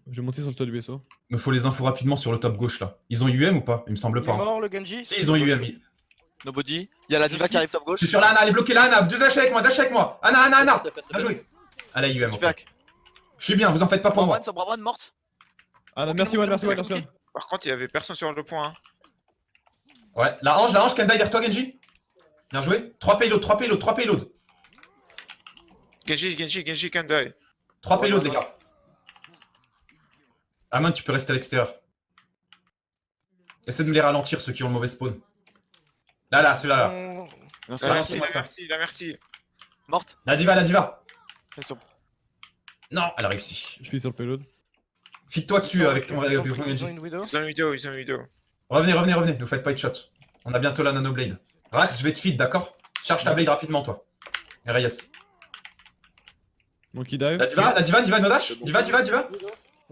Je vais monter sur le toit du vaisseau. Me faut les infos rapidement sur le top gauche là. Ils ont UM ou pas? Il me semble Il est pas. hein. mort le Genji. Si, ils ont UM. Nobody. Il y a la diva qui arrive top Je gauche. suis sur la Anna, elle est bloquée là, Anna. Dash avec moi. Anna. Bien joué. Elle a UM. ok. Super. Je suis bien, vous en faites pas pour moi. Son bras morte. Ah là, merci, One. Par contre, il y avait personne sur le point. Hein. Ouais, la hange, can die derrière toi, Genji. Bien joué. 3 payloads. Genji can die. 3 payloads, les gars. Amon, tu peux rester à l'extérieur. Essaie de me les ralentir, ceux qui ont le mauvais spawn. Là, celui-là. Là. Merci. Merci. Morte. La diva. Ils sont- Non, elle a réussi. Je suis sur le payload. Fitte-toi dessus avec ton Ils ont Genji. une Widow. Ils ont Widow. Revenez, nous faites pas de shot. On a bientôt la nanoblade. Rax, je vais te feed, d'accord? Charge ta blade rapidement, toi. Et Reyes. Monkey dive. La diva, no dash. Diva.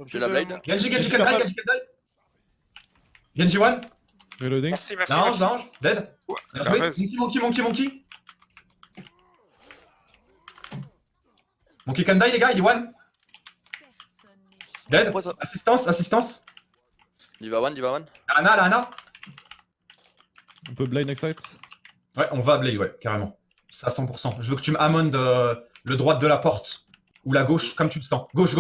J'ai la blade. Genji can die. Genji one. Reloading. Merci. La hange, dead. Bien Ah, joué. vas-y. Monkey. Monkey can die, les gars, il est one. Dead. Pourquoi ça Assistance. Diva one. La Anna. On peut blind next site. Ouais, on va blade, ouais, carrément. C'est à 100%. Je veux que tu me ammondes le droite de la porte. Ou la gauche, comme tu le sens. Gauche.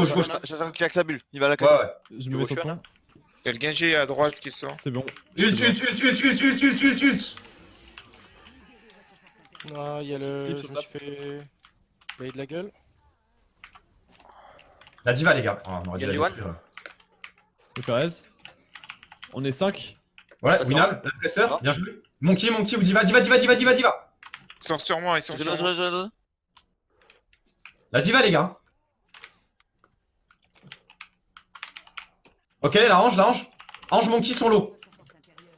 J'attends qu'il claque sa bulle. Il va la Ouais, claquer. ouais. Je me mets sur le point. Il y a le Genji à droite qui sort. C'est bon. Ult. Ah, y'a le. Si, Je sur me suis fait. Blade de la gueule. La diva, les gars. Ah, on aurait dû la Genji one. détruire. Le Perez. On est 5. Ouais, Winal, la presseur, bien joué. Monkey ou Diva. Ils sont sur moi. Reload. La Diva, les gars. Ok, la hange. Hange, Monkey sont low.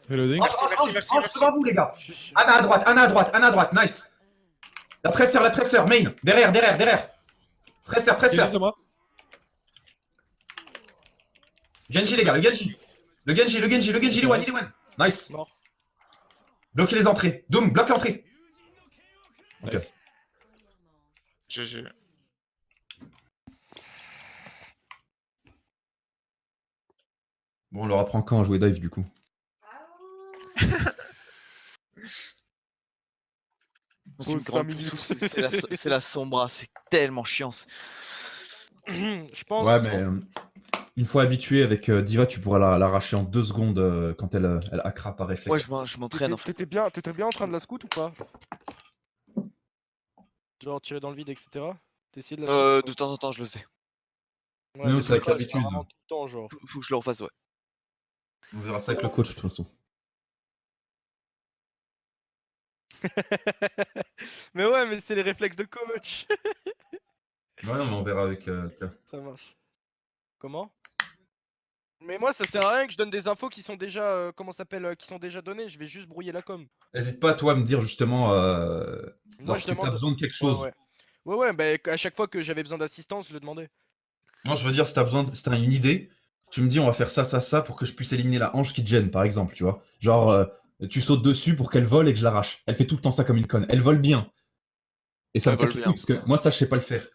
Reloading. Merci. Devant vous, les gars. Anna à droite, nice. La tresseur, main. Derrière. Tresseur. Il est de moi. Genji, les gars, le Genji, il est one. Nice. Mort. Bloquez les entrées. Doom, bloque l'entrée. Ok. Nice. GG. Bon, on leur apprend quand à jouer dive, du coup. C'est une Pause grande 5 minutes. pousse, c'est la sombra, c'est tellement chiant. Je pense. Ouais, mais une fois habitué avec Diva, tu pourras l'arracher en 2 secondes quand elle accra par réflexe. Ouais, je m'entraîne en fait. T'étais bien en train de la scout ou pas? Genre tirer dans le vide, etc. T'essayes de la scout? De temps en temps, je le sais. Ouais, nous, mais c'est avec pas l'habitude. vraiment tout le temps, genre. Faut que je le refasse, ouais. On verra ça avec le coach, de toute façon. Mais ouais, mais c'est les réflexes de coach. Ouais, non, mais on verra avec le cas. Ça marche. Comment? Mais moi, ça sert à rien que je donne des infos qui sont déjà, comment ça s'appelle, qui sont déjà données. Je vais juste brouiller la com. N'hésite pas, toi, à me dire justement Moi, je lorsque tu as demande. besoin de quelque Ouais, chose. ouais. Ouais, bah, à chaque fois que j'avais besoin d'assistance, je le demandais. Non, je veux dire, si t'as besoin, si t'as une idée, tu me dis on va faire ça pour que je puisse éliminer la hanche qui te gêne, par exemple, tu vois. Genre, tu sautes dessus pour qu'elle vole et que je l'arrache. Elle fait tout le temps ça comme une conne. Elle vole bien. Et ça Elle me casse vole les bien. couilles parce que moi, ça, je sais pas le faire.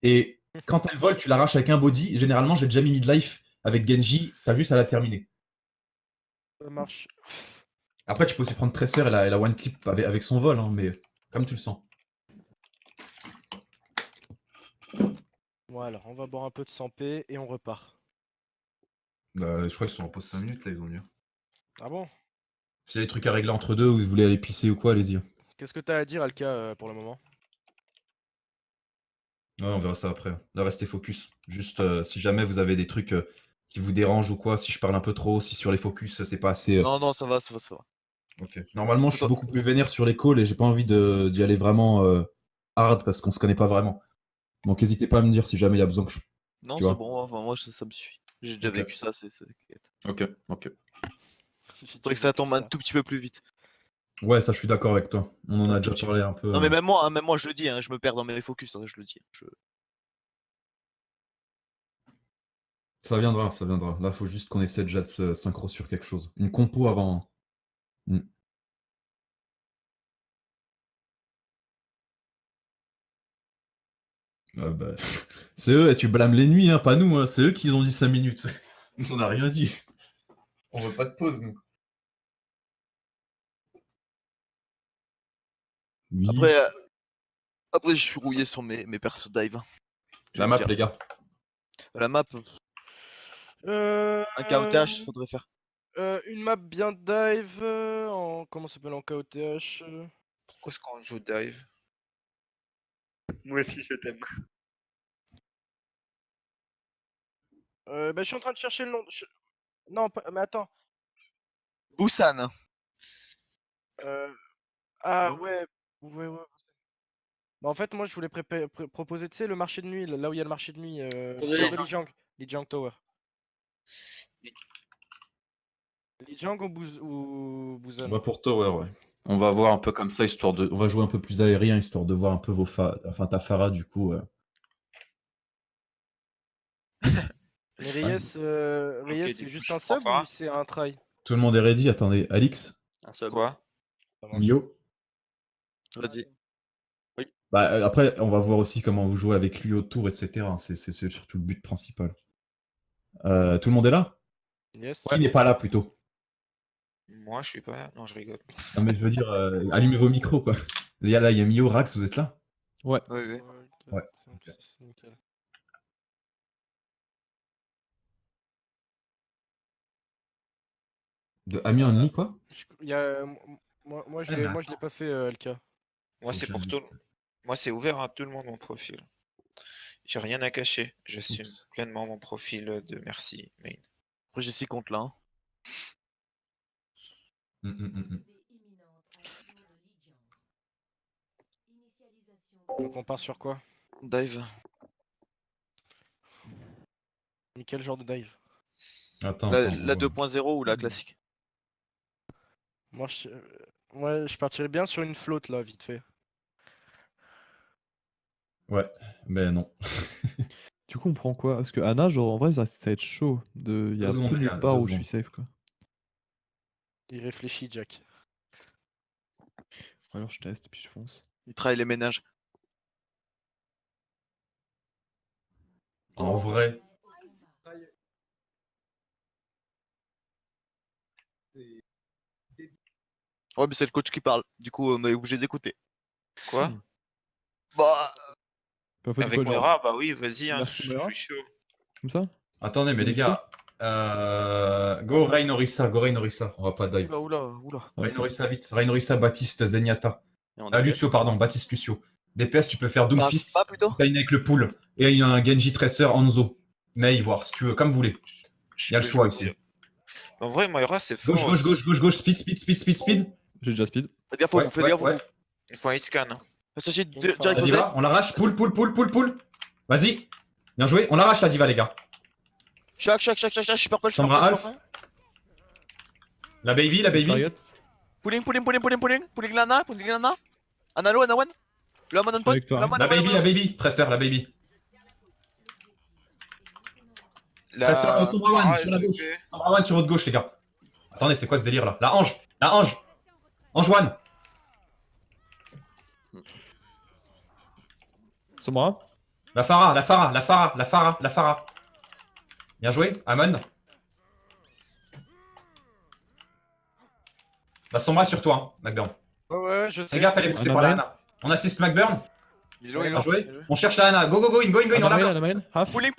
Et quand elle vole, tu l'arraches avec un body. Généralement, j'ai déjà mis mid-life avec Genji. T'as juste à la terminer. Ça marche. Après, tu peux aussi prendre Tracer et la one clip avec son vol, hein, mais comme tu le sens. Voilà, on va boire un peu de 100p et on repart. Je crois qu'ils sont en pause 5 minutes, là, ils ont mieux. Ah bon? S'il y a des trucs à régler entre deux ou vous voulez aller pisser ou quoi, allez-y. Qu'est-ce que t'as à dire, Alka, pour le moment? Ouais, on verra ça après. Là, restez focus. Juste, si jamais vous avez des trucs qui vous dérangent ou quoi, si je parle un peu trop, si sur les focus, c'est pas assez. Non, non, ça va, ça va, ça va. Ok. Normalement, je suis Toi- beaucoup plus vénère sur les calls et j'ai pas envie d'y aller vraiment hard parce qu'on se connaît pas vraiment. Donc, n'hésitez pas à me dire si jamais il y a besoin que je. Non, Tu c'est vois. bon, enfin, moi ça me suit. J'ai déjà Ok. vécu ça, t'inquiète. Ok. Faudrait que ça tombe un tout petit peu plus vite. Ouais, ça, je suis d'accord avec toi. On en a Un déjà tout petit parlé un peu. Non, mais même moi je le dis, hein, je me perds dans mes focus, hein, je le dis. Ça viendra, ça viendra. Là, faut juste qu'on essaie déjà de se synchro sur quelque chose. Une compo avant. Hmm. Bah, c'est eux, et tu blâmes l'ennemi, hein, pas nous. Hein. C'est eux qui ont dit 5 minutes. On n'a rien dit. On veut pas de pause, nous. Oui. Après, je suis rouillé sur mes persos dive. hein. Je La vais map, te dire. les gars. La map, un KOTH, faudrait faire. Une map bien dive en. Comment ça s'appelle en KOTH Pourquoi est-ce qu'on joue dive? Moi aussi, je t'aime. Bah, je suis en train de chercher le nom. Non, mais attends. Busan. Ah ouais. Bah, en fait, moi, je voulais proposer, tu sais, le marché de nuit, là où il y a le marché de nuit, Lijiang. de Lijiang Tower. Lijiang ou On Busan. va pour Tower, ouais. On va voir un peu comme ça, histoire de. On va jouer un peu plus aérien, histoire de voir un peu enfin, ta Farah, du coup. Mais Reyes, c'est du coup, juste je un prends sub ou Farah. c'est un try? Tout le monde est ready. Attendez, Alix, Un sub. Quoi? Ça marche. Mio. Vas-y. Bah, après, on va voir aussi comment vous jouez avec lui autour, etc. C'est surtout le but principal. Tout le monde est là? Yes. Qui n'est pas là, plutôt? Moi, je suis pas là. Non, je rigole. Non, mais je veux dire, allumez vos micros, quoi. Il y a Mio, Rax, vous êtes là? Ouais. Ouais, ouais. Ouais, 5, ok. 6, nickel. De Amiens en demi, quoi? Il y a, moi, je l'ai pas fait, LK. Moi, Faut c'est que pour je- tout. Moi, c'est ouvert à tout le monde mon profil. J'ai rien à cacher. J'assume Oups. pleinement mon profil de merci, main. Après, j'ai 6 comptes là. hein. Imminente à l'assaut de Lijiang. Initialisation Donc, on part sur quoi? Dive. Mais quel genre de dive? Attends, La, attends. la 2.0 ou la classique? Moi, je partirais bien sur une flotte là, vite fait. Ouais, mais non. Du coup, on prend quoi? Parce que Anna, genre, en vrai, ça va être chaud. Il y a 2 secondes, peu les gars, nulle part 2 où je suis secondes. safe, quoi. Il réfléchit, Jack. Ou alors je teste, puis je fonce. Il travaille les ménages. En vrai, Ouais, mais c'est le coach qui parle. Du coup, on est obligé d'écouter. Quoi? Bah, Puis en fait, Avec quoi, genre, Moira, bah oui, vas-y, hein, Merci, je Moira. suis chaud. comme ça? attendez, mais les Lucio gars, go Rain Orisa, on va pas dive. oula. Rain Orisa vite, Rain Orisa, Baptiste, Zenyatta. Et on Ah, DPS. Lucio, pardon, Baptiste Lucio. DPS, tu peux faire Un Doomfist, Sigma plutôt? Kane avec le pool, et il y a un Genji Tracer Hanzo. Mais voir, si tu veux, comme vous voulez. Il y a le peux choix jouer ici. En vrai, Moira, c'est fort. Gauche, speed. J'ai déjà speed. Faites gaffe au bout, faites gaffe au bout. Il faut un scan. Sachez Une fois, direct On y posé. va, on l'arrache, pull. Vas-y. Bien joué. On l'arrache la diva, les gars. Chac, je suis purple, je suis Sombra purple, Alph. La baby, la baby. Target. Pulling Lana. Analo, Anawan. Le Amon on pot. Avec toi. La baby. Tracer, la baby. Tracer, Sombra One, sur la gauche. Sombra One sur votre gauche, les gars. Attendez, c'est quoi ce délire là? La Ange. Ange One. Sombra. La Farah. Bien joué, Amon. La Sombra sur toi, hein, McBurn. Ouais, je sais. Fais gaffe, elle est poussée par la Hana. On assiste McBurn. Il est Bien loin. joué. On cherche la Hana. Go, in, on la La marine. Half. Pulling.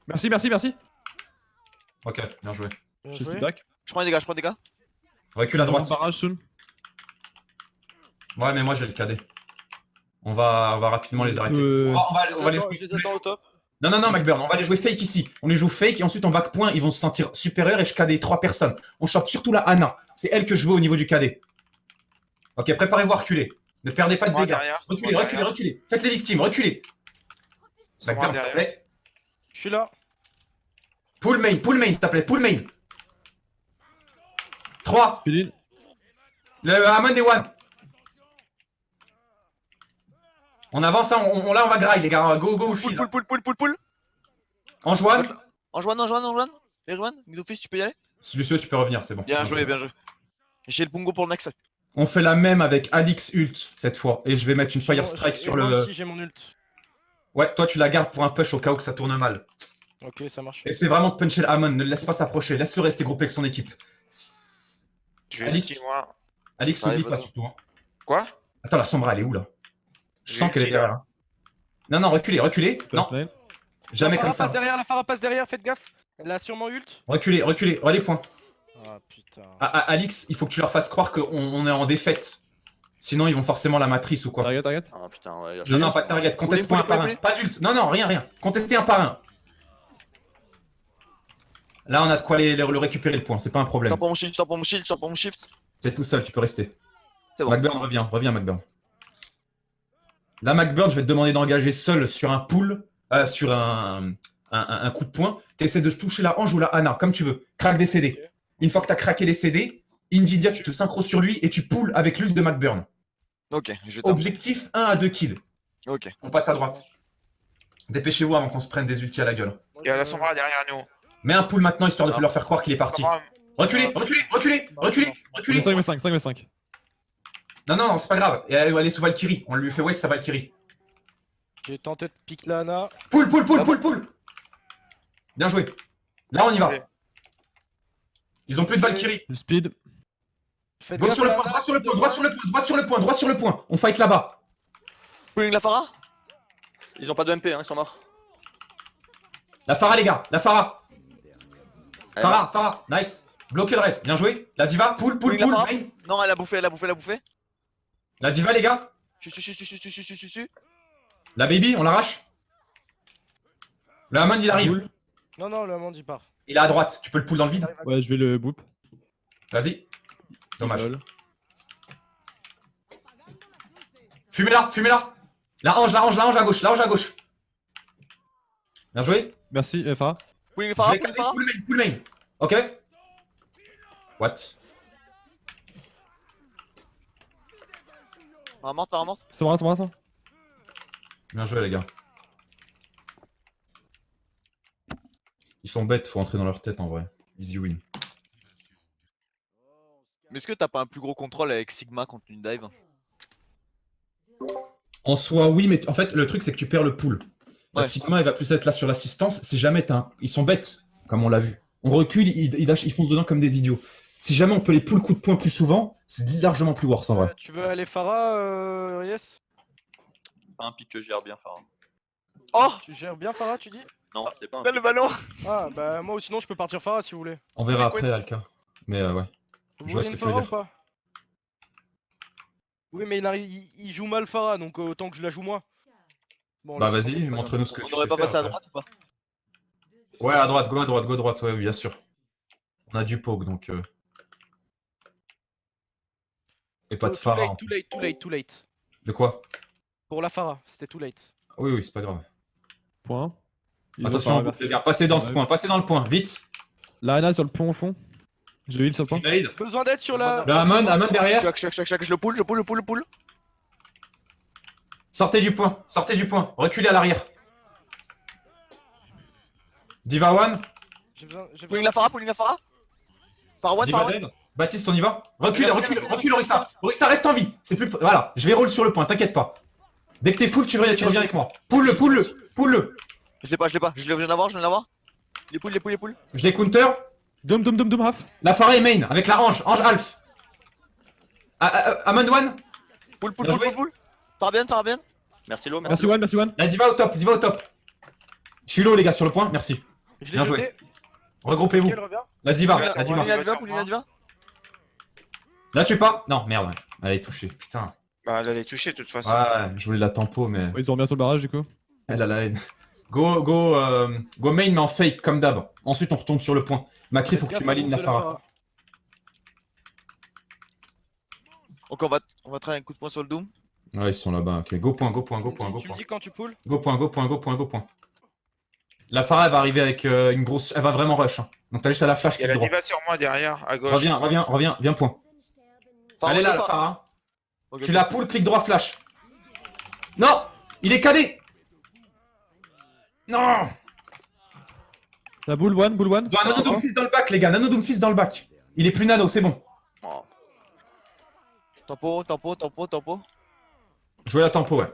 Merci. Ok, bien joué. Bien Je joué. suis back. Je prends des dégâts. Recule à droite. Barrage soon. Ouais, mais moi j'ai le KD. On va rapidement les arrêter. On va les Je les attends au top. Non, McBurn, on va les jouer fake ici. On les joue fake et ensuite on back point, ils vont se sentir supérieurs et je KD 3 personnes. On chope surtout la Hana. C'est elle que je veux au niveau du KD. Ok, préparez-vous à reculer. Ne perdez pas de Sombra dégâts. derrière. Reculez. Faites les victimes, reculez. Sombra McBurn, s'il te derrière. plaît. Je suis là. Pull main, s'il te plaît, pull main. 3. Speed Le Amon et One. On avance, hein, là on va graille les gars. Go, Pull. field. Anjoine. Anjoine. Erwan, Midoffice, tu peux y aller? Lucio, tu peux revenir, c'est bon. Bien joué. J'ai le Pungo pour le next. On fait la même avec Alix ult cette fois. Et je vais mettre une Fire Strike sur Moi le. aussi, j'ai mon ult. Ouais, toi tu la gardes pour un push au cas où que ça tourne mal. Ok, ça marche. Et c'est vraiment de puncher le Amon, ne le laisse pas s'approcher, laisse-le rester groupé avec son équipe. Tu Alix. es moi. Alix, Ouais, oublie pas voilà. surtout. Hein. Quoi? Attends, la Sombra elle est où là? Je J'ai sens qu'elle est ulti, là. derrière. Hein. Non, reculez. Non, First lane. jamais La comme Farah ça. passe derrière, la Farah passe derrière, faites gaffe. Elle a sûrement ult. Reculez. Oh, les points. Ah putain. Alix, il faut que tu leur fasses croire qu'on est en défaite. Sinon, ils vont forcément la matrice ou quoi. Target. Ah putain, ouais. Non, pas de target. Conteste Poulet, un par un. poulet. Pas d'ult. Non, rien. Contestez un par un. Là, on a de quoi le récupérer le point, c'est pas un problème. Sors pour mon shift. T'es tout seul, tu peux rester. C'est bon. McBurn, reviens McBurn. Là, McBurn, je vais te demander d'engager seul sur un pull, sur un coup de poing. T'essaies de toucher la Ange ou la Hana, comme tu veux. Craque des CD. Une fois que t'as craqué les CD, Nvidia, tu te synchro sur lui et tu pulls avec l'ult de McBurn. Ok, je tape. Objectif 1 à 2 kills. Ok. On passe à droite. Dépêchez-vous avant qu'on se prenne des ultis à la gueule. Il y a la Sombra derrière nous. Mets un pull maintenant histoire de leur faire croire qu'il est parti. Sombra, Reculez. On est 5v5. Non, c'est pas grave. Et elle est sous Valkyrie. On lui fait West sa Valkyrie. J'ai tenté de pique la Hana. Pull. Bien joué. Là, on y va. Ok. Ils ont plus de Valkyrie. Le speed. Faites Go gaffe sur le à la point, Hana, droit sur le point. On fight là-bas. Pulling la Farah. Ils ont pas de MP, hein, ils sont morts. La Farah, les gars. La Farah. Elle Farah. Nice. Bloquez le reste. Bien joué. La Diva. Pull. Oui, la Farah. Main. Non, elle a bouffé. La Diva, les gars. Je suis. La Baby, on l'arrache. Le Hammond, il arrive. Non, le Amand il part. Il est à droite. Tu peux le pull dans le vide. Ouais, je vais le boop. Vas-y. Dommage. Lol. Fumez-la. La Ange à gauche. Bien joué. Merci, Farah. Pulling la Je Farah. vais caler pull main. Ok. What? Vraiment. Sombra. Bien joué, les gars. Ils sont bêtes, faut entrer dans leur tête en vrai. Easy win. Mais est-ce que t'as pas un plus gros contrôle avec Sigma contre une dive? En soi, oui, mais en fait, le truc, c'est que tu perds le pool. La Ouais. Sigma, elle va plus être là sur l'assistance. Si jamais ils sont bêtes, comme on l'a vu. On recule, ils foncent dedans comme des idiots. Si jamais on peut les pull coup de poing plus souvent, c'est largement plus worse en vrai. Tu veux aller Farah, Yes? Pas un pic que je gère bien, Farah. Oh, Tu gères bien Farah, tu dis? Non, c'est pas un là, le ballon. Ah, bah moi sinon je peux partir Farah si vous voulez. On verra Avec après, Alka. Mais ouais. Vous Je vois voulez ce une que tu veux Farah ou dire. pas? Oui, mais il joue mal Farah, donc autant que je la joue moi. Bon, Bah là, c'est vas-y, pas montre-nous ce que On tu aurait sais pas faire, passé à après. droite ou pas? Ouais, à droite, go à droite, ouais, bien sûr. On a du poke, donc... Et pas de Too phare. late. De quoi? Pour la Farah, c'était too late. Oui, oui, c'est pas grave. Point. Ils ont Attention, pas les reversé. gars, passez dans ce Ouais. point, passez dans le point, vite. L'Arena sur le pont au fond. Je heal sur le point. Nade. Besoin d'aide sur la. Le Amon derrière. Chaque, je le pull, le pull. Sortez du point, reculez à l'arrière. Diva One, J'ai besoin. Pulling la Phara. Phara one, Diva Phara one. dead. Baptiste, on y va. Recule, Merci, recule, merci. Orisa. Orisa, reste en vie. C'est plus. Voilà, je vais roll sur le point, t'inquiète pas. Dès que t'es full, tu reviens avec moi. Pull-le. Je l'ai pas. Je viens d'avoir. Les poules. Je les counter. Dom, half. La Phara est main avec la Ange Alf. Amon One, Pull. Bien joué. Phara bien. Merci Lo, Merci One. la Diva au top. Je suis low, les gars, sur le point, merci. Je Bien l'ai joué. jeté. Regroupez-vous. Ok, elle revient. La Diva, Ouais, la c'est Diva. bon. Pulling la Diva. Là, tu pas. Non, merde. Elle est touchée, putain. Bah, elle allait toucher de toute façon. Ouais, je voulais la tempo, mais Ouais, ils ont bientôt le barrage du coup. elle a la haine. Go main, mais en fake, comme d'hab. Ensuite, on retombe sur le point. Macri, faut que tu m'alignes la Phara. Donc on va travailler un coup de poing sur le Doom. Ouais, ils sont là-bas. Ok, go point. Tu me dis quand tu pulls. Go point. La Phara, elle va arriver avec une grosse. Elle va vraiment rush. Hein. Donc, t'as juste à la flash Il y a clic la droit. diva sur moi derrière, à gauche. Reviens, viens point. Phara Elle est one, là, la Phara. Phara. Ok, Tu ok. la pull, clic droit, flash. Non, il est cadé. Non. La boule one. Nano Doomfist dans le bac, les gars. Nano Doomfist dans le bac. Il est plus nano, c'est bon. Oh. Tempo. Jouez la tempo, ouais.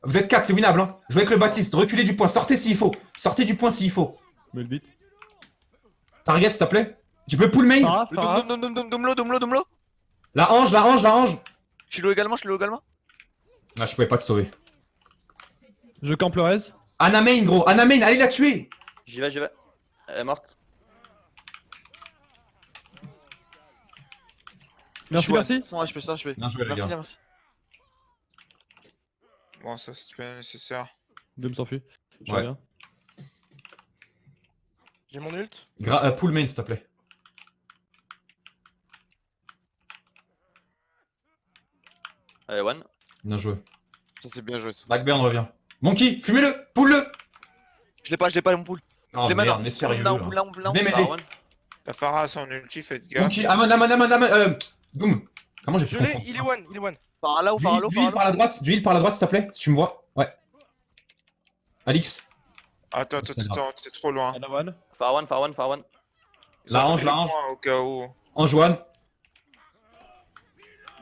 Vous êtes 4, c'est winnable. Hein. Jouez avec le Baptiste, reculez du point, sortez s'il faut. Sortez du point s'il faut. Mais le beat. Target, s'il te plaît. Tu peux pull main. Phara. Le Doom. La Ange. Je suis low également. Ah, je pouvais pas te sauver. Je campe le res. Anna main, gros. Anna main, allez la tuer. J'y vais. Elle est morte. Merci. Sans HP, sans HP. Bien joué, les gars. Merci. Bon, ça c'était pas nécessaire. Dom s'enfuit. Je Ouais. reviens. J'ai mon ult. Pull main, s'il te plaît. Allez, One. Bien joué. Ça c'est bien joué ça. Blackburn revient. Monkey, fumez-le. Pull-le. Je l'ai pas mon pool. Oh Je l'ai merde, maintenant. mais sérieux. Là, là. on pull là. Venez m'aider. Phara One. La Phara a son ulti, faites gaffe. Monkey, Amon. Doom. Comment j'ai pu Je l'ai, confondre il est one. Phara là ou Phara low, Du heal par la droite, s'il te plaît, si tu me vois. Ouais. Alix. Attends, t'es trop loin. Anna one. Phara One. Ils La ont Ange, pris la le Ange. point Au cas où. Ange One.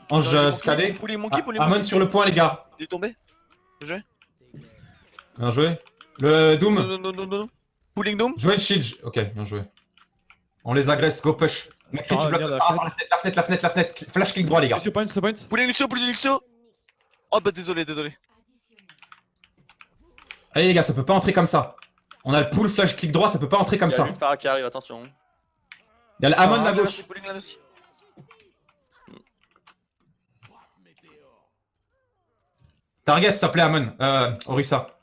Ange Monkey, scadé. Pulling Monkey. Amon sur le point, les gars. Il est tombé. Bien joué. Bien joué. Le Doom. Non. Pulling Doom. Jouez le shield. Ok, bien joué. On les agresse, go push. Macri, Ah, tu bloques regarde, la fenêtre. Flash click droit, les gars. Lucio point. Pulling Lucio. Oh bah désolé. Allez, les gars, ça peut pas entrer comme ça. On a le pull flash click droit, ça peut pas entrer comme Il y a ça. l'une Phara qui arrive, attention. Il y a le Amon à gauche. Pulling là aussi. Target, s'il te plaît, Amon. Orisa.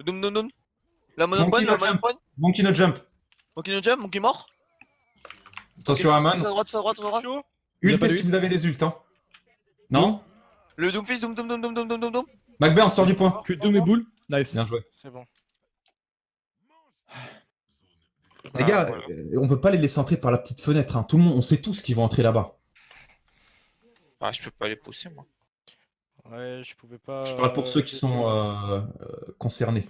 Doom. La mono point. Monkey no jump. Monkey mort. Attention, Amon. À droite. Chaud. Il a Ult pas si lui. vous avez des ults, hein. Non. Le Doomfist. Doom. Macburn sort du point. Que Dom et boule. Nice. Bien joué. C'est bon. Les Ah, gars, voilà. on peut pas les laisser entrer par la petite fenêtre. Hein. Tout le monde, on sait tous qu'ils vont entrer là-bas. Ah, je peux pas les pousser, moi. Ouais, je pouvais pas. Je parle pour ceux qui sont concernés.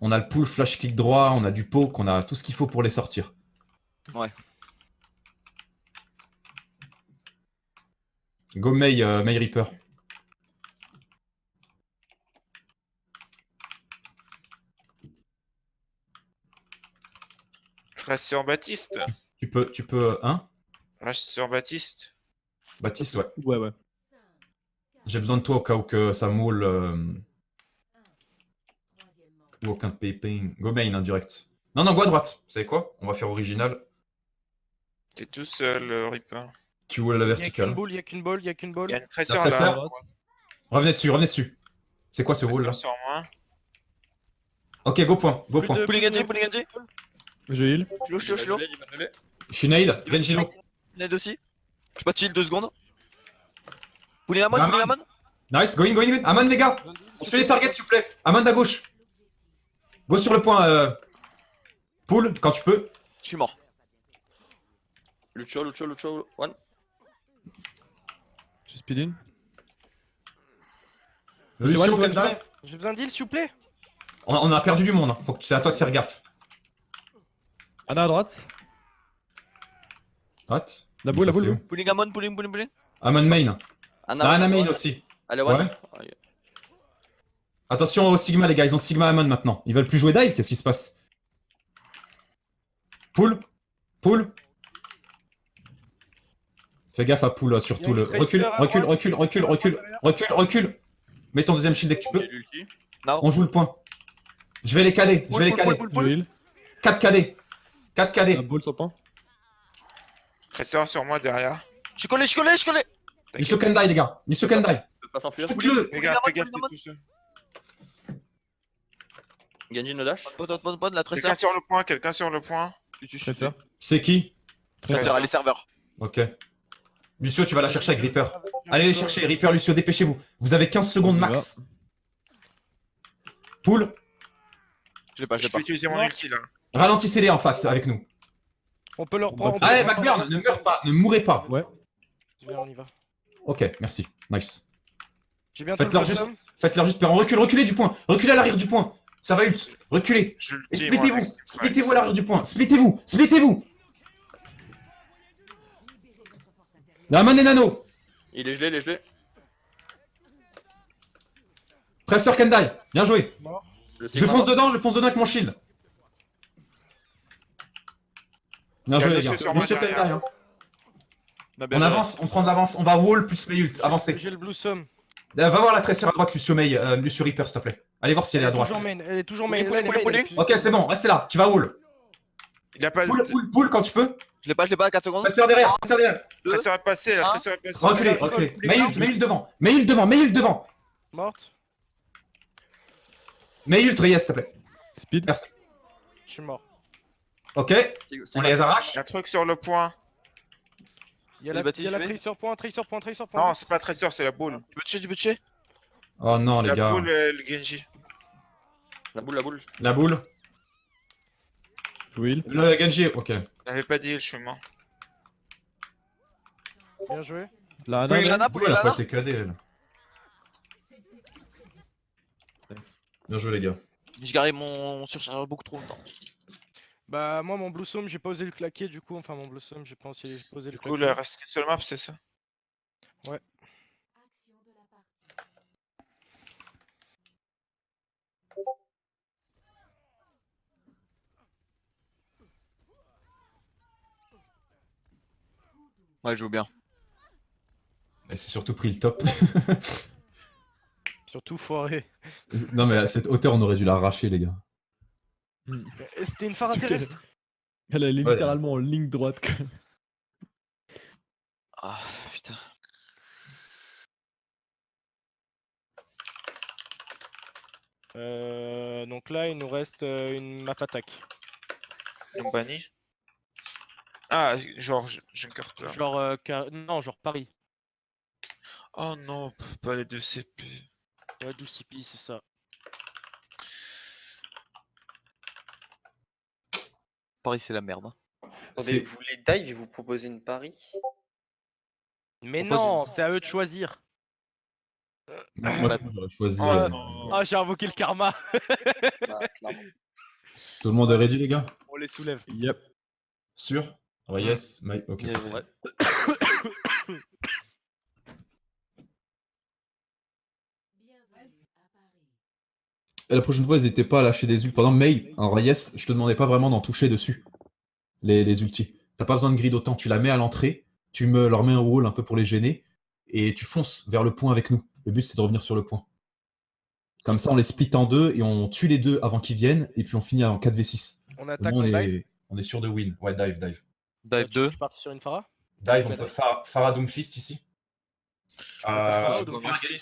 On a le pull flash click droit, on a du poke, on a tout ce qu'il faut pour les sortir. Ouais. Go May Reaper. Je reste sur Baptiste. Tu peux, hein? Je reste sur Baptiste. Baptiste, ouais. Ouais. J'ai besoin de toi au cas où que ça moule. Ou aucun pépin. Go main, hein, direct. Non, go à droite. Vous savez quoi? On va faire original. T'es tout seul, Reaper. Tu wall la Il y a verticale. qu'une boule. Il y a une La tresseur tresseur. là. Revenez dessus. C'est quoi ce wall là? Tresseur sur moi. Ok, go point. Pulling NG. Je heal. Je suis low. Je suis nade. Vengilo. Nade aussi. Je pas chill 2 secondes. Pulling Amon. Nice, go in, go in, go in. Amon, les gars. On se fait les targets, s'il vous plaît. Amon à gauche. Go sur le point. Pool, quand tu peux. Je suis mort. Lucio, one. Je speed in. Lucio, One, Kendall. J'ai besoin d'heal, s'il vous plaît. On a perdu du monde. Hein. Faut que c'est à toi de faire gaffe. Anna à droite. What? La boule, la boule. Pulling Amon, pulling. Amon main. Anna main one. aussi. Allez, one. Ouais. Attention au Sigma, les gars. Ils ont Sigma Amon maintenant. Ils veulent plus jouer dive. Qu'est-ce qui se passe? Pool. Fais gaffe à Pool surtout. Il y a une Recule, tracer à droite. recule. Mets ton deuxième shield dès que tu peux. Non. On joue le point. Je vais les caler. Pool. Heal. 4 KD. 4 La KD. boule sur le point. Tresseur sur moi derrière. Je suis collé. Lucio Kendai, les gars. Lucio Kendai. Je peux pas s'enfuir. Shoot-le. Fais gaffe, Poul, t'es tout seul. Genji no dash. Bonne, la tresseur. Quelqu'un sur le point. Tracer. C'est qui? Tresseur, les serveurs. Ok. Lucio, tu vas la chercher avec Reaper. Allez les chercher. Reaper, Lucio, dépêchez-vous. Vous avez 15 secondes On y max. Pool. Je l'ai pas. Je peux utiliser mon ulti là. Ralentissez-les en face avec nous. On peut leur prendre. Allez, McBurn, ne meurs pas. Ne mourrez pas. Ouais. On y va. Ok, merci. Nice. J'ai bientôt Faites-leur juste. Faites-leur juste peur. Reculez du point. Reculez à l'arrière du point. Ça va ult. Reculez. Je Et l'ulti, moi, avec Steve Splittez-vous à l'arrière du point. Splittez-vous. La main des nano. Il est gelé. Tracer Kendall. Bien joué. Le Je fonce dedans avec mon shield. Bien Il y a joué les Lucio gars. sur moi Lucio derrière. Kendall, hein. bien On joué. avance, on prend de l'avance, on va wall plus play ult, avancez. J'ai le Blue Sum. Va voir la Tracer à droite, Lucio May, Lucio Reaper s'il te plaît. Allez voir si elle est à droite. Elle est toujours main. Pulling, Elle est main, pulling, elle est plus- Ok, c'est bon, restez là, tu vas wall. Il a pas de. Pull quand tu peux. Je l'ai pas, 4 secondes. Restez derrière. Tresseur est passé, la Ah. tresseur est passé. Reculez. Mets ult devant. Mets ult devant. Morte. Mets ult Reyes s'il te plaît. Speed. Merci. Je suis mort. Ok, on les arrache. Il y a un truc sur le point. Il y a Les la bâtis, tracer je vais. point. Non, c'est pas tresseur, c'est la boule. Tu peux tuer. Oh non les La gars. boule et le Genji. La boule. La boule. Je heal. Le Genji, ok. J'avais pas dit, je suis mort. Bien joué. La Pulling Anna. Lana, Elle pulling a pas Lana. été KD elle. Bien joué les gars. J'ai garé mon surchargeur beaucoup trop longtemps. Bah moi mon Blue Sum j'ai pas osé le claquer du coup, enfin mon Blue Sum j'ai pas osé le Du coup, il claquer. reste qu'une seule map, c'est ça? Action de la partie. Ouais, je joue bien. Elle s'est surtout pris le top. Surtout foiré. Non mais à cette hauteur on aurait dû l'arracher les gars. Et c'était une phare terrestre. Elle est Ouais. littéralement en ligne droite. quoi. Ah, putain. Donc là il nous reste une map attaque. Ils ont banni. Ah, genre, Junkerter. Genre non genre Paris. Oh non, pas les deux CP. Ouais 12 CP c'est ça. Paris, c'est la merde. Hein. Attendez, vous voulez dive et vous proposez une pari? Mais Propose non, c'est à eux de choisir. Moi j'aurais choisi. Oh non. Ah j'ai invoqué le karma. Bah, clairement. Tout le monde est ready les gars? On les soulève. Yep. Sûr? Yes, ok. Ouais. Bienvenue à Paris. Et la prochaine fois, n'hésitez pas à lâcher des ults. Par exemple, Mei, en Reyes, je te demandais pas vraiment d'en toucher dessus. Les ultis. T'as pas besoin de grid autant. Tu la mets à l'entrée, leur mets un wall un peu pour les gêner, et tu fonces vers le point avec nous. Le but, c'est de revenir sur le point. Comme ça, on les split en deux et on tue les deux avant qu'ils viennent, et puis on finit en 4v6. On attaque, Au moins, on dive. on est sûr de win. Ouais, dive. Dive 2. Je suis parti sur une Phara. Dive, Ok, on peut Farah Doomfist ici. Farah Bon, merci.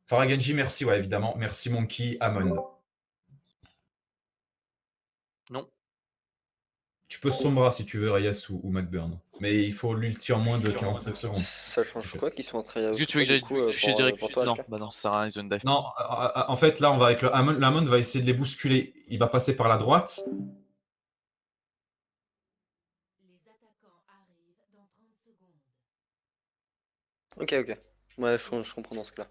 Farah Genji, merci, ouais, évidemment. Merci Monkey, Amon. Non. Tu peux Sombra si tu veux, Reyes ou McBurn. Mais il faut l'ulti en moins de 45 secondes. Ça change quoi qu'ils sont en tryhard? Est-ce que tu veux que j'aille toucher direct pour toi, Non, HK? bah non, ça sert à rien, ils ont une dive. Non, en fait, là, on va avec le Hamon. L'Hamon va essayer de les bousculer. Il va passer par la droite. Les attaquants arrivent dans 30 secondes. Ok, ok. Ouais, je comprends dans ce cas-là.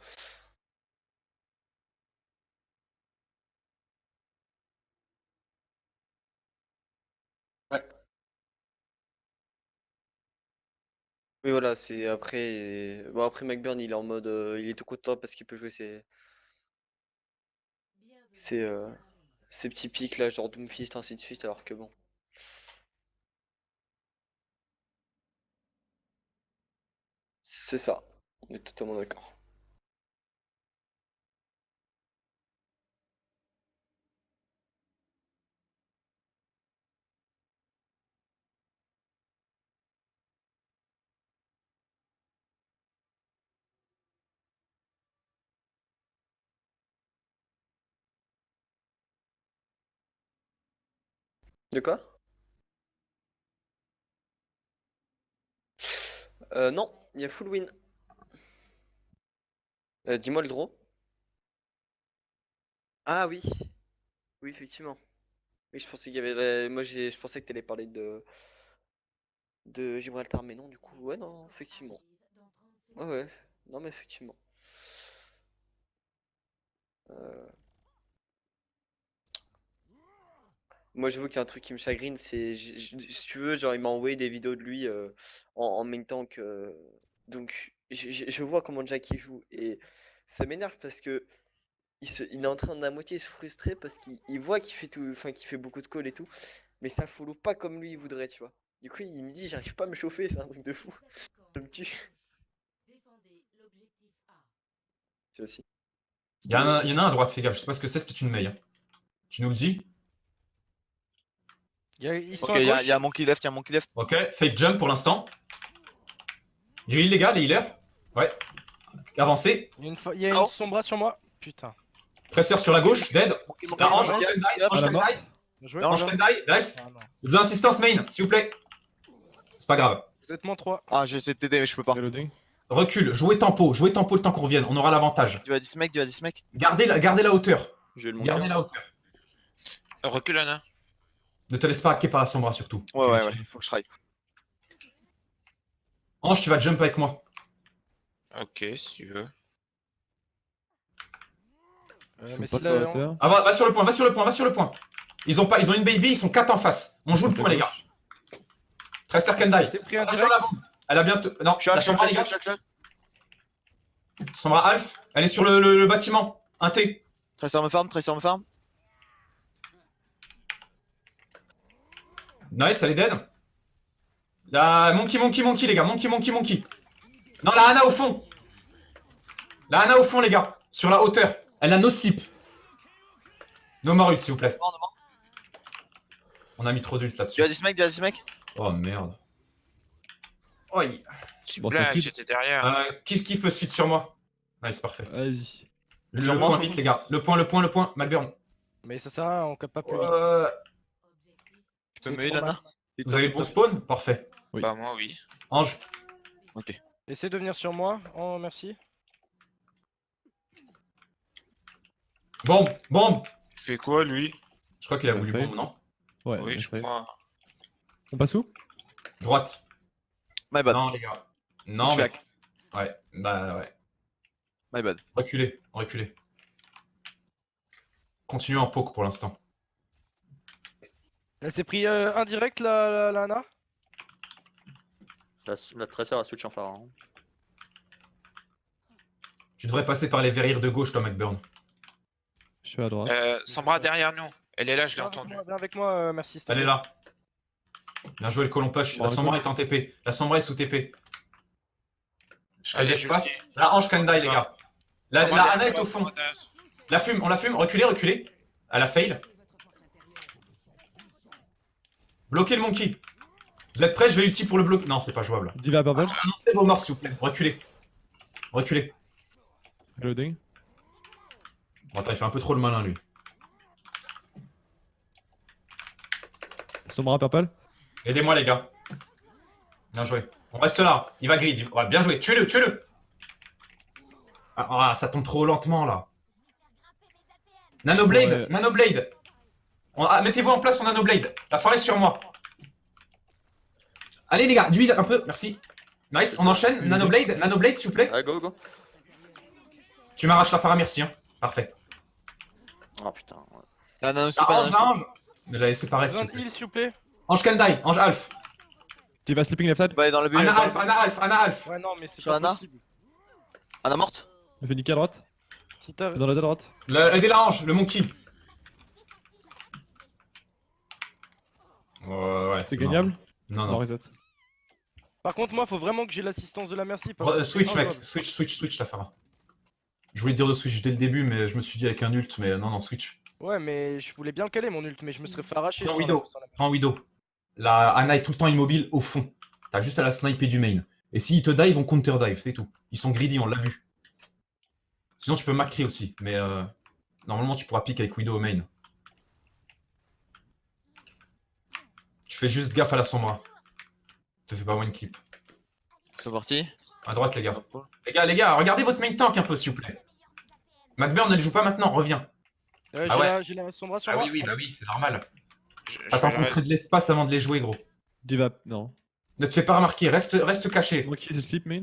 Ouais. Oui, voilà, c'est après. Bon, après, McBurn, il est en mode. Il est tout content parce qu'il peut jouer Bienvenue ses petits pics là, genre Doomfist, ainsi de suite, alors que bon. C'est ça. On est totalement d'accord. De quoi? Non, il y a full win. Dis-moi le draw. Ah oui, oui, effectivement. Oui, je pensais qu'il y avait. Moi, je pensais que t'allais parler de Gibraltar, mais non, du coup, ouais, non, effectivement. Ouais, ouais, non, mais effectivement. Euh, Moi, j'avoue qu'il y a un truc qui me chagrine, c'est. Si tu veux, genre, il m'a envoyé des vidéos de lui en même temps que. Donc, je vois comment Jackie joue, et ça m'énerve parce que. Il est en train d'à moitié se frustrer parce qu'il voit qu'il fait tout, enfin qu'il fait beaucoup de calls et tout, mais ça follow pas comme lui il voudrait, tu vois. Du coup, il me dit, j'arrive pas à me chauffer, c'est un truc de fou. Ça me tue. Défendez l'objectif A. Tu aussi. Il y en a un à droite, fais gaffe. Je sais pas ce que c'est une mail. Hein. Tu nous le dis? Ils sont Ok, à il y gauche. a un monkey left, il y a un monkey left. Ok, fake jump pour l'instant. Il heal les gars, les healers. Ouais. Avancez. Il y a une Sombra sur moi. Putain. Tracer sur la gauche, dead. Monkey, La Ange, monkey, Ange can die, À Ange la can mort. die. Bien joué. Non, Ange can die, nice. Ah non. Deux assistance main, s'il vous plaît. C'est pas grave. Vous êtes moins 3. Ah, j'ai essayé de t'aider, mais je peux pas. Reloading. Recule, jouez tempo le temps qu'on revienne. On aura l'avantage. Tu vas 10 mecs, tu vas 10 mecs. Gardez la hauteur. J'ai le Gardez monter. la hauteur. Recule, Anna. Ne te laisse pas hacker par la sombra surtout. Ouais, Tu ouais, vas ouais, tirer. faut que je try. Ange, tu vas jump avec moi. Ok, si tu veux. Ils sont Mais pas si sur la là. hauteur. Ah, va sur le point, va sur le point, va sur le point. Ils ont une baby, ils sont 4 en face. On joue le Passe à point, les gars. gauche. Tracer can die. C'est pris un Sur direct. la bombe. Elle a bientôt. Non, la sombra, les gars. Sombra Alf, elle est sur le bâtiment. Un T. Tracer me farm. Nice, elle est dead. La monkey, les gars. Monkey. Non, la Ana au fond. La Ana au fond, les gars. Sur la hauteur. Elle a no slip. No more ult, s'il vous plaît. On a mis trop d'ult Tu là-dessus. vas 10 mecs. Oh merde. Oi. Tu Bon, ça blagues, clip. j'étais derrière. Qui veut suite sur moi? Nice, parfait. Vas-y. Le Sur point moi. vite, les gars. Le point. McBurn. Mais ça sert à rien, on cap pas plus vite. Tu peux C'est me heal, trop Anna max. Vous avez le bon spawn? Parfait. Oui. Bah, moi, oui. Ange. Essaye de venir sur moi. Oh, merci. Bombe. Tu fais quoi, lui? Je crois qu'il a Il a voulu failli. bombe, non? Ouais, Oui, je ouais. crois. On passe où? Droite. My bad. Non, les gars. Non, Je mais... fais hack. Ouais, bah ouais. My bad. Reculez. Continuez en poke pour l'instant. Elle s'est pris un direct, la Ana. La Tracer a switch en phare. Hein. Tu devrais passer par les verrières de gauche, toi, McBurn. Je suis à droite. Sombra derrière nous. Elle est là, je l'ai Viens avec entendu. moi, viens avec moi, merci. s'il te Elle est plaît. là. Bien joué le colon push. La Bon, sombra est en TP. La sombra est sous TP. Je Allez, laisse passe. je le dis. La Ange can die, les gars. La Sombra Ana derrière est au toi, fond. Sombra derrière. La fume, on la fume. Reculez. Elle a fail. Bloquez le monkey. Vous êtes prêts? Je vais ulti pour le bloc. Non, c'est pas jouable. Diva Purple. Annoncez vos morts, s'il vous plaît. Reculez. Reloading. Bon, attends, il fait un peu trop le malin, lui. Sombra Purple. Aidez-moi, les gars. Bien joué. On reste là. Il va grid. Ouais, bien joué. Tuez-le, tuez-le. Ah, ça tombe trop lentement, là. Nanoblade, Ouais. Nanoblade. Mettez-vous en place son Nanoblade. La forêt sur moi. Allez, les gars, d'huile un peu. Merci. Nice, on enchaîne. Nanoblade, Nanoblade, s'il vous plaît. Allez, go, go. Tu m'arraches la Phara, merci. Hein. Parfait. Oh putain. Ouais. La nano aussi, La pas Ange, nano la aussi. Ange. Ne la laissez pas rester. Besoin de heal, s'il vous plaît. Ange Kendai, Ange Alf. Tu vas sleeping left side. Bah, dans le but. Anna dans le Alf, but. Anna Alf, Anna Alf. Ouais, non, mais c'est Sur pas Anna possible. Anna morte. Je fais niquer à droite. Si t'as. Dans la droite. Aidez la Ange, le Monkey. Ouais, C'est gagnable. Non, Non, non. reset. Par contre, moi, faut vraiment que j'ai l'assistance de la merci. Parce que c'est Switch, mec. injouable. Switch, la Phara. Je voulais te dire de switch dès le début, mais je me suis dit avec un ult, mais non, switch. Ouais, mais je voulais bien le caler mon ult, mais je me serais fait arracher. Prends sans la- Widow. sans la- Prends Widow. La Anna est tout le temps immobile au fond. T'as juste à la sniper du main. Et s'ils te dive, on counter dive, c'est tout. Ils sont greedy, on l'a vu. Sinon, tu peux macrer aussi, mais normalement, tu pourras pick avec Widow au main. Tu fais juste gaffe à la Sombra. Te fais pas one clip. C'est parti. À droite, les gars. Les gars, regardez votre main tank un peu, s'il vous plaît. McBurn ne le joue pas maintenant, reviens. Ah ouais. J'ai la sombra sur Ah moi. oui, bah oui, c'est normal. Je Attends vais qu'on le crée de reste. l'espace avant de les jouer, gros. Diva. Non. Ne te fais pas remarquer, reste caché. Monkey, c'est sleep main.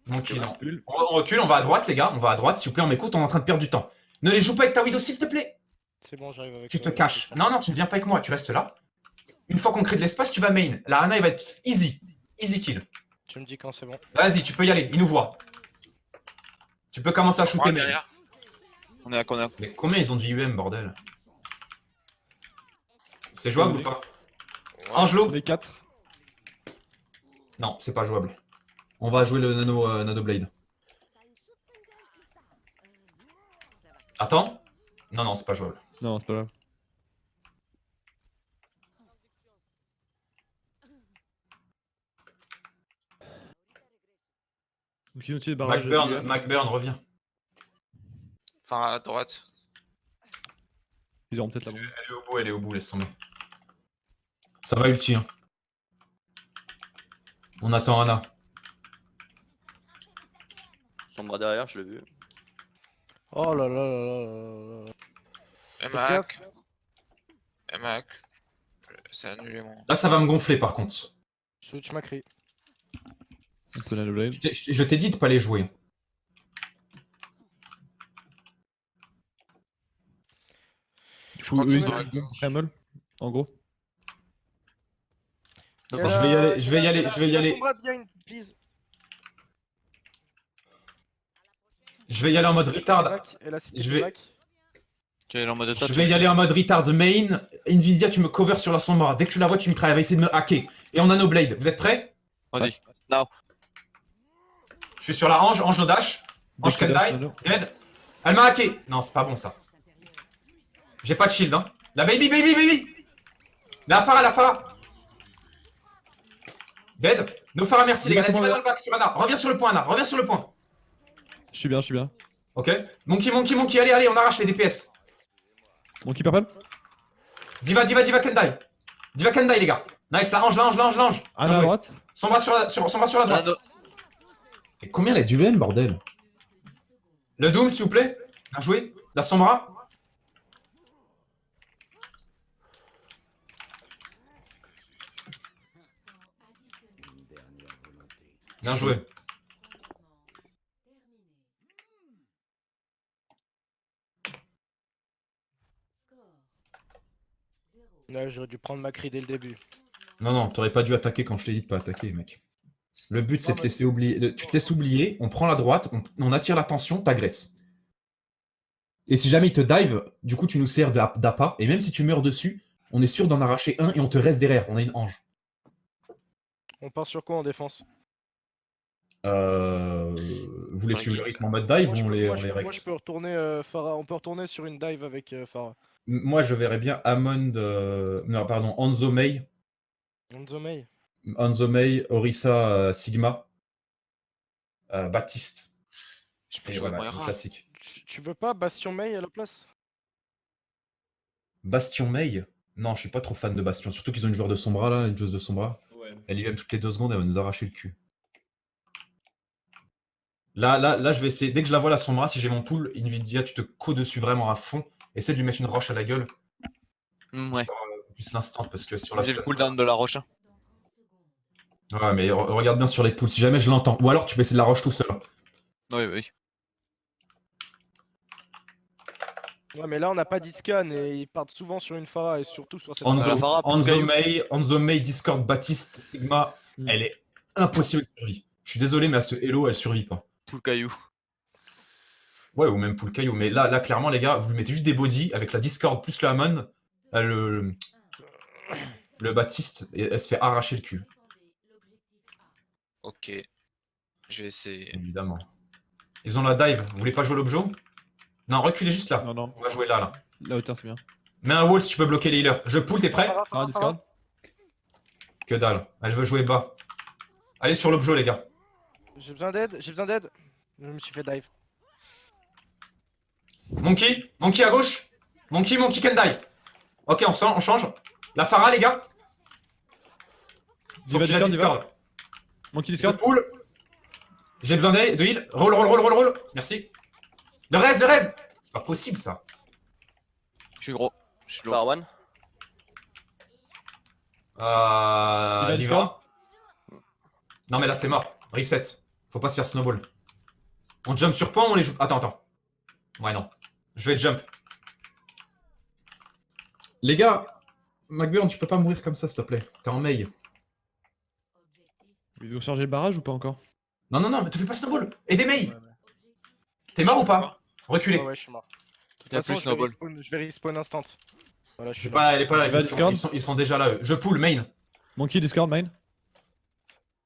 Monkey, non. Recule. On recule, on va à droite, les gars. On va à droite, s'il vous plaît, on m'écoute, on est en train de perdre du temps. Ne les joue pas avec ta Widow, s'il te plaît. C'est bon, j'arrive avec. Tu te caches. Non, tu ne viens pas avec moi, tu restes là. Une fois qu'on crée de l'espace, tu vas main. La Hana, elle va être easy. Easy kill. Tu me dis quand c'est bon. Vas-y, tu peux y aller, il nous voit. Tu peux commencer à Sombra shooter main. derrière. On est à qu'on est à... Mais combien ils ont du UM, bordel? C'est jouable ou pas? Ouais. Angelo? On est 4. Non, c'est pas jouable. On va jouer le Nano Blade. Attends. Non, c'est pas jouable. Non, c'est pas grave. Donc, ils ont tiré barrage. McBurn, reviens. Enfin, à droite. Ils auront peut-être la bombe. Elle est au bout, laisse tomber. Ça va ulti, hein. On attend Anna. Sombra derrière, je l'ai vu. Oh là là là là là là. Mac. Mac. C'est annulé, mon. Là, ça va me gonfler, par contre. Switch Macri. On peut la blade. Je t'ai dit de pas les jouer. Je crois que Oui, ça va. Camel, en gros. Je vais y aller, je vais y aller, je vais y aller. Sombra behind, please. Je vais y aller en mode retard. Back, et là, c'est Je vais- back. Tu es en mode Je vais y aller en mode retard main. Nvidia, tu me cover sur la Sombra. Dès que tu la vois, tu me travailles. Elle va essayer de me hacker. Et on a nos blades. Vous êtes prêts? Vas-y. Je suis sur la Ange no dash. Dès Ange que tu dashes, Kendai. Nano. Dead. Elle m'a hacké. Non, c'est pas bon ça. J'ai pas de shield, hein. La baby. La Phara. Dead. No Phara, merci les gars. Nativa dans le back sur Anna. Reviens sur le point, Anna. Reviens sur le point. Je suis bien. Ok. Monkey. Allez, on arrache les DPS. Monkey purple. Diva Kendai. Diva Kendai, les gars. Nice, la Ange. Anna Bien à joué. droite. Sombra sur la droite. Nano. Et combien elle a du VM, bordel? Le Doom, s'il vous plaît. Bien joué. La Sombra. Bien joué. Ouais, j'aurais dû prendre Macri dès le début. Non, t'aurais pas dû attaquer quand je t'ai dit de pas attaquer, mec. Le but, c'est de Non, te laisser oublier. Tu te laisses oublier, on prend la droite, on attire l'attention, t'agresses. Et si jamais il te dive, du coup, tu nous sers d'appât. Et même si tu meurs dessus, on est sûr d'en arracher un et on te reste derrière. On a une ange. On part sur quoi en défense? Vous voulez suivre le rythme en mode dive ou on les moi, règle? je peux retourner Pharah. On peut retourner sur une dive avec Pharah. Moi, je verrais bien Amon, non, pardon, Hanzo Mei, Hanzo Mei. Orisa Sigma, Baptiste. Je peux Et jouer voilà, Moira. classique. Tu veux pas Bastion Mei à la place? Bastion Mei. Non, je suis pas trop fan de Bastion. Surtout qu'ils ont une joueur de Sombra là, une joueuse de Sombra. Ouais. Elle IM toutes les 2 secondes, elle va nous arracher le cul. Là, je vais essayer. Dès que je la vois la Sombra, si j'ai mon pool, Nvidia, tu te co dessus vraiment à fond. Essaie de lui mettre une roche à la gueule. Ouais. Sur, plus l'instant, parce que sur la J'ai le stun- cooldown de la roche. Ouais, mais regarde bien sur les pools, si jamais je l'entends. Ou alors tu peux essayer de la roche tout seul. Oui, oui. Ouais, mais là, on n'a pas d'Itscan et ils partent souvent sur une Pharah et surtout sur cette la Pharah, Anzo May, Discord, Baptiste, Sigma, elle est impossible de survivre. Je suis désolé, mais à ce Hello, elle survit pas. Poule caillou. Ouais, ou même Pool Caillou. Mais là, clairement, les gars, vous mettez juste des bodies avec la Discord plus le Hammond, le Baptiste, et elle se fait arracher le cul. Ok. Je vais essayer. Évidemment. Ils ont la dive. Vous voulez pas jouer l'objo? Non, reculez juste là. Non, non. On va jouer là. La hauteur, c'est bien. Mets un wall si tu peux bloquer les healers. Je pull, t'es prêt? Pharah, Ah, Pharah, Discord. Que dalle. Elle veut jouer bas. Allez sur l'objo, les gars. J'ai besoin d'aide, j'ai besoin d'aide. Je me suis fait dive. Monkey à gauche. Monkey can die. Ok, on change. La Pharah, les gars. Faut Diva que tu la Discord, Diva. Discord. Monkey Je Discord. pull. J'ai besoin de heal. Roll. Merci. Le reste. C'est pas possible, ça. Je suis gros. Je suis lourd. Farwan. Diva Diva. Discord. Non, mais là, c'est mort. Reset. Faut pas se faire snowball. On jump sur point, on les joue. Attends. Ouais, non. Je vais jump. Les gars, McBurn, tu peux pas mourir comme ça, s'il te plaît. T'es en mail. Ils ont chargé le barrage ou pas encore? Non, mais te fais pas snowball. Et des mails. T'es mort ou pas? Reculez. Ouais, je suis mort. De toute Y'a façon, plus snowball. je vais respawn instant. Voilà, je Je suis sais là. pas, elle est pas là. Diva Ils Discord. ils sont déjà là, eux. Je pull, main. Monkey Discord, main.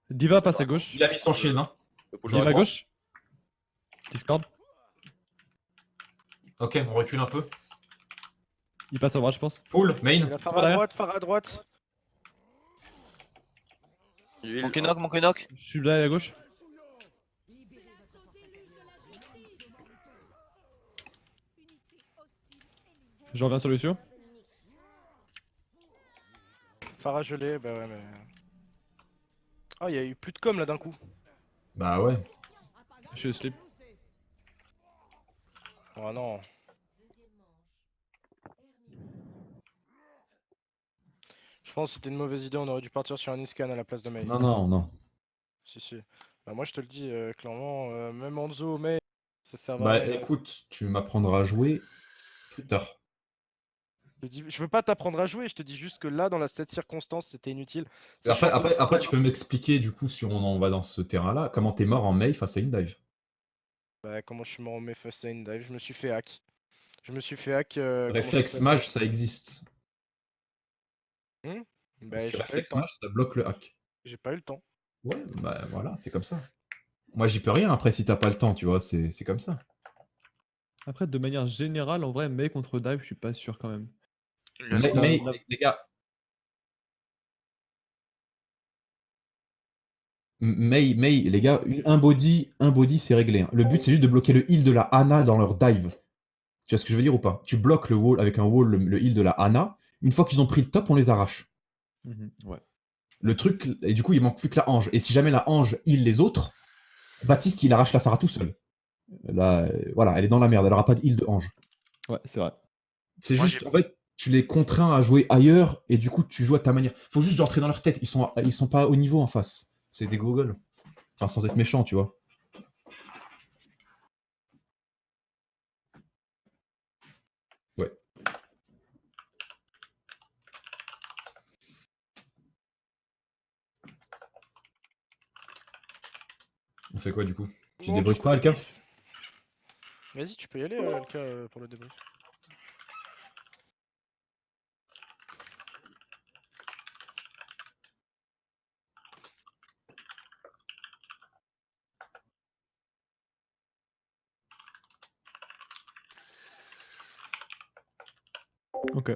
Diva passe à gauche. Il a mis son shield, hein. Diva à gauche. Discord. Ok, on recule un peu. Il passe à droite, je pense. Pull, main. Il a Pharah à droite. Mon knock. Je suis là à gauche. Je reviens sur Lucio. Pharah gelé, bah ouais, mais. Oh, il y a eu plus de com là d'un coup. Bah ouais. Je suis slip. Oh non. Je pense que c'était une mauvaise idée, on aurait dû partir sur un Iscan à la place de Mei. Non. Si. Bah, moi je te le dis, clairement, même Anzo, Mei, ça sert à Bah rien. écoute, tu m'apprendras à jouer plus tard. Je veux pas t'apprendre à jouer, je te dis juste que là, dans cette circonstance, c'était inutile. Après, tu peux m'expliquer, du coup, si on en va dans ce terrain-là, comment t'es mort en May face à une dive. Bah, comment je suis mort en Mei face à une dive, je me suis fait hack. Comment Réflexe ça s'appelle mage, ça existe. Bah, Parce que j'ai pas eu le réflexe temps. mage, ça bloque le hack. J'ai pas eu le temps. Ouais, bah voilà, c'est comme ça. Moi, j'y peux rien après si t'as pas le temps, tu vois, c'est comme ça. Après, de manière générale, en vrai, May contre dive, je suis pas sûr quand même. Mais, les gars. May, les gars, un body c'est réglé. Hein. Le but, c'est juste de bloquer le heal de la Ana dans leur dive. Tu vois ce que je veux dire ou pas? Tu bloques le wall avec un wall, le heal de la Ana. Une fois qu'ils ont pris le top, on les arrache. Ouais. Le truc, et du coup, il manque plus que la Ange. Et si jamais la Ange heal les autres, Baptiste, il arrache la Pharah tout seul. Là, voilà, elle est dans la merde, elle aura pas de heal de Ange. Ouais, c'est vrai. C'est Moi, juste, en fait, tu les contrains à jouer ailleurs, et du coup, tu joues à ta manière. Faut juste rentrer dans leur tête, ils sont pas au niveau en face. C'est des gogoles. Enfin, sans être méchant, tu vois. Ouais. On fait quoi, du coup? Tu Non, débriefes du pas, coup, Alka? débrief. Vas-y, tu peux y aller, Alka, pour le débrief. Ok.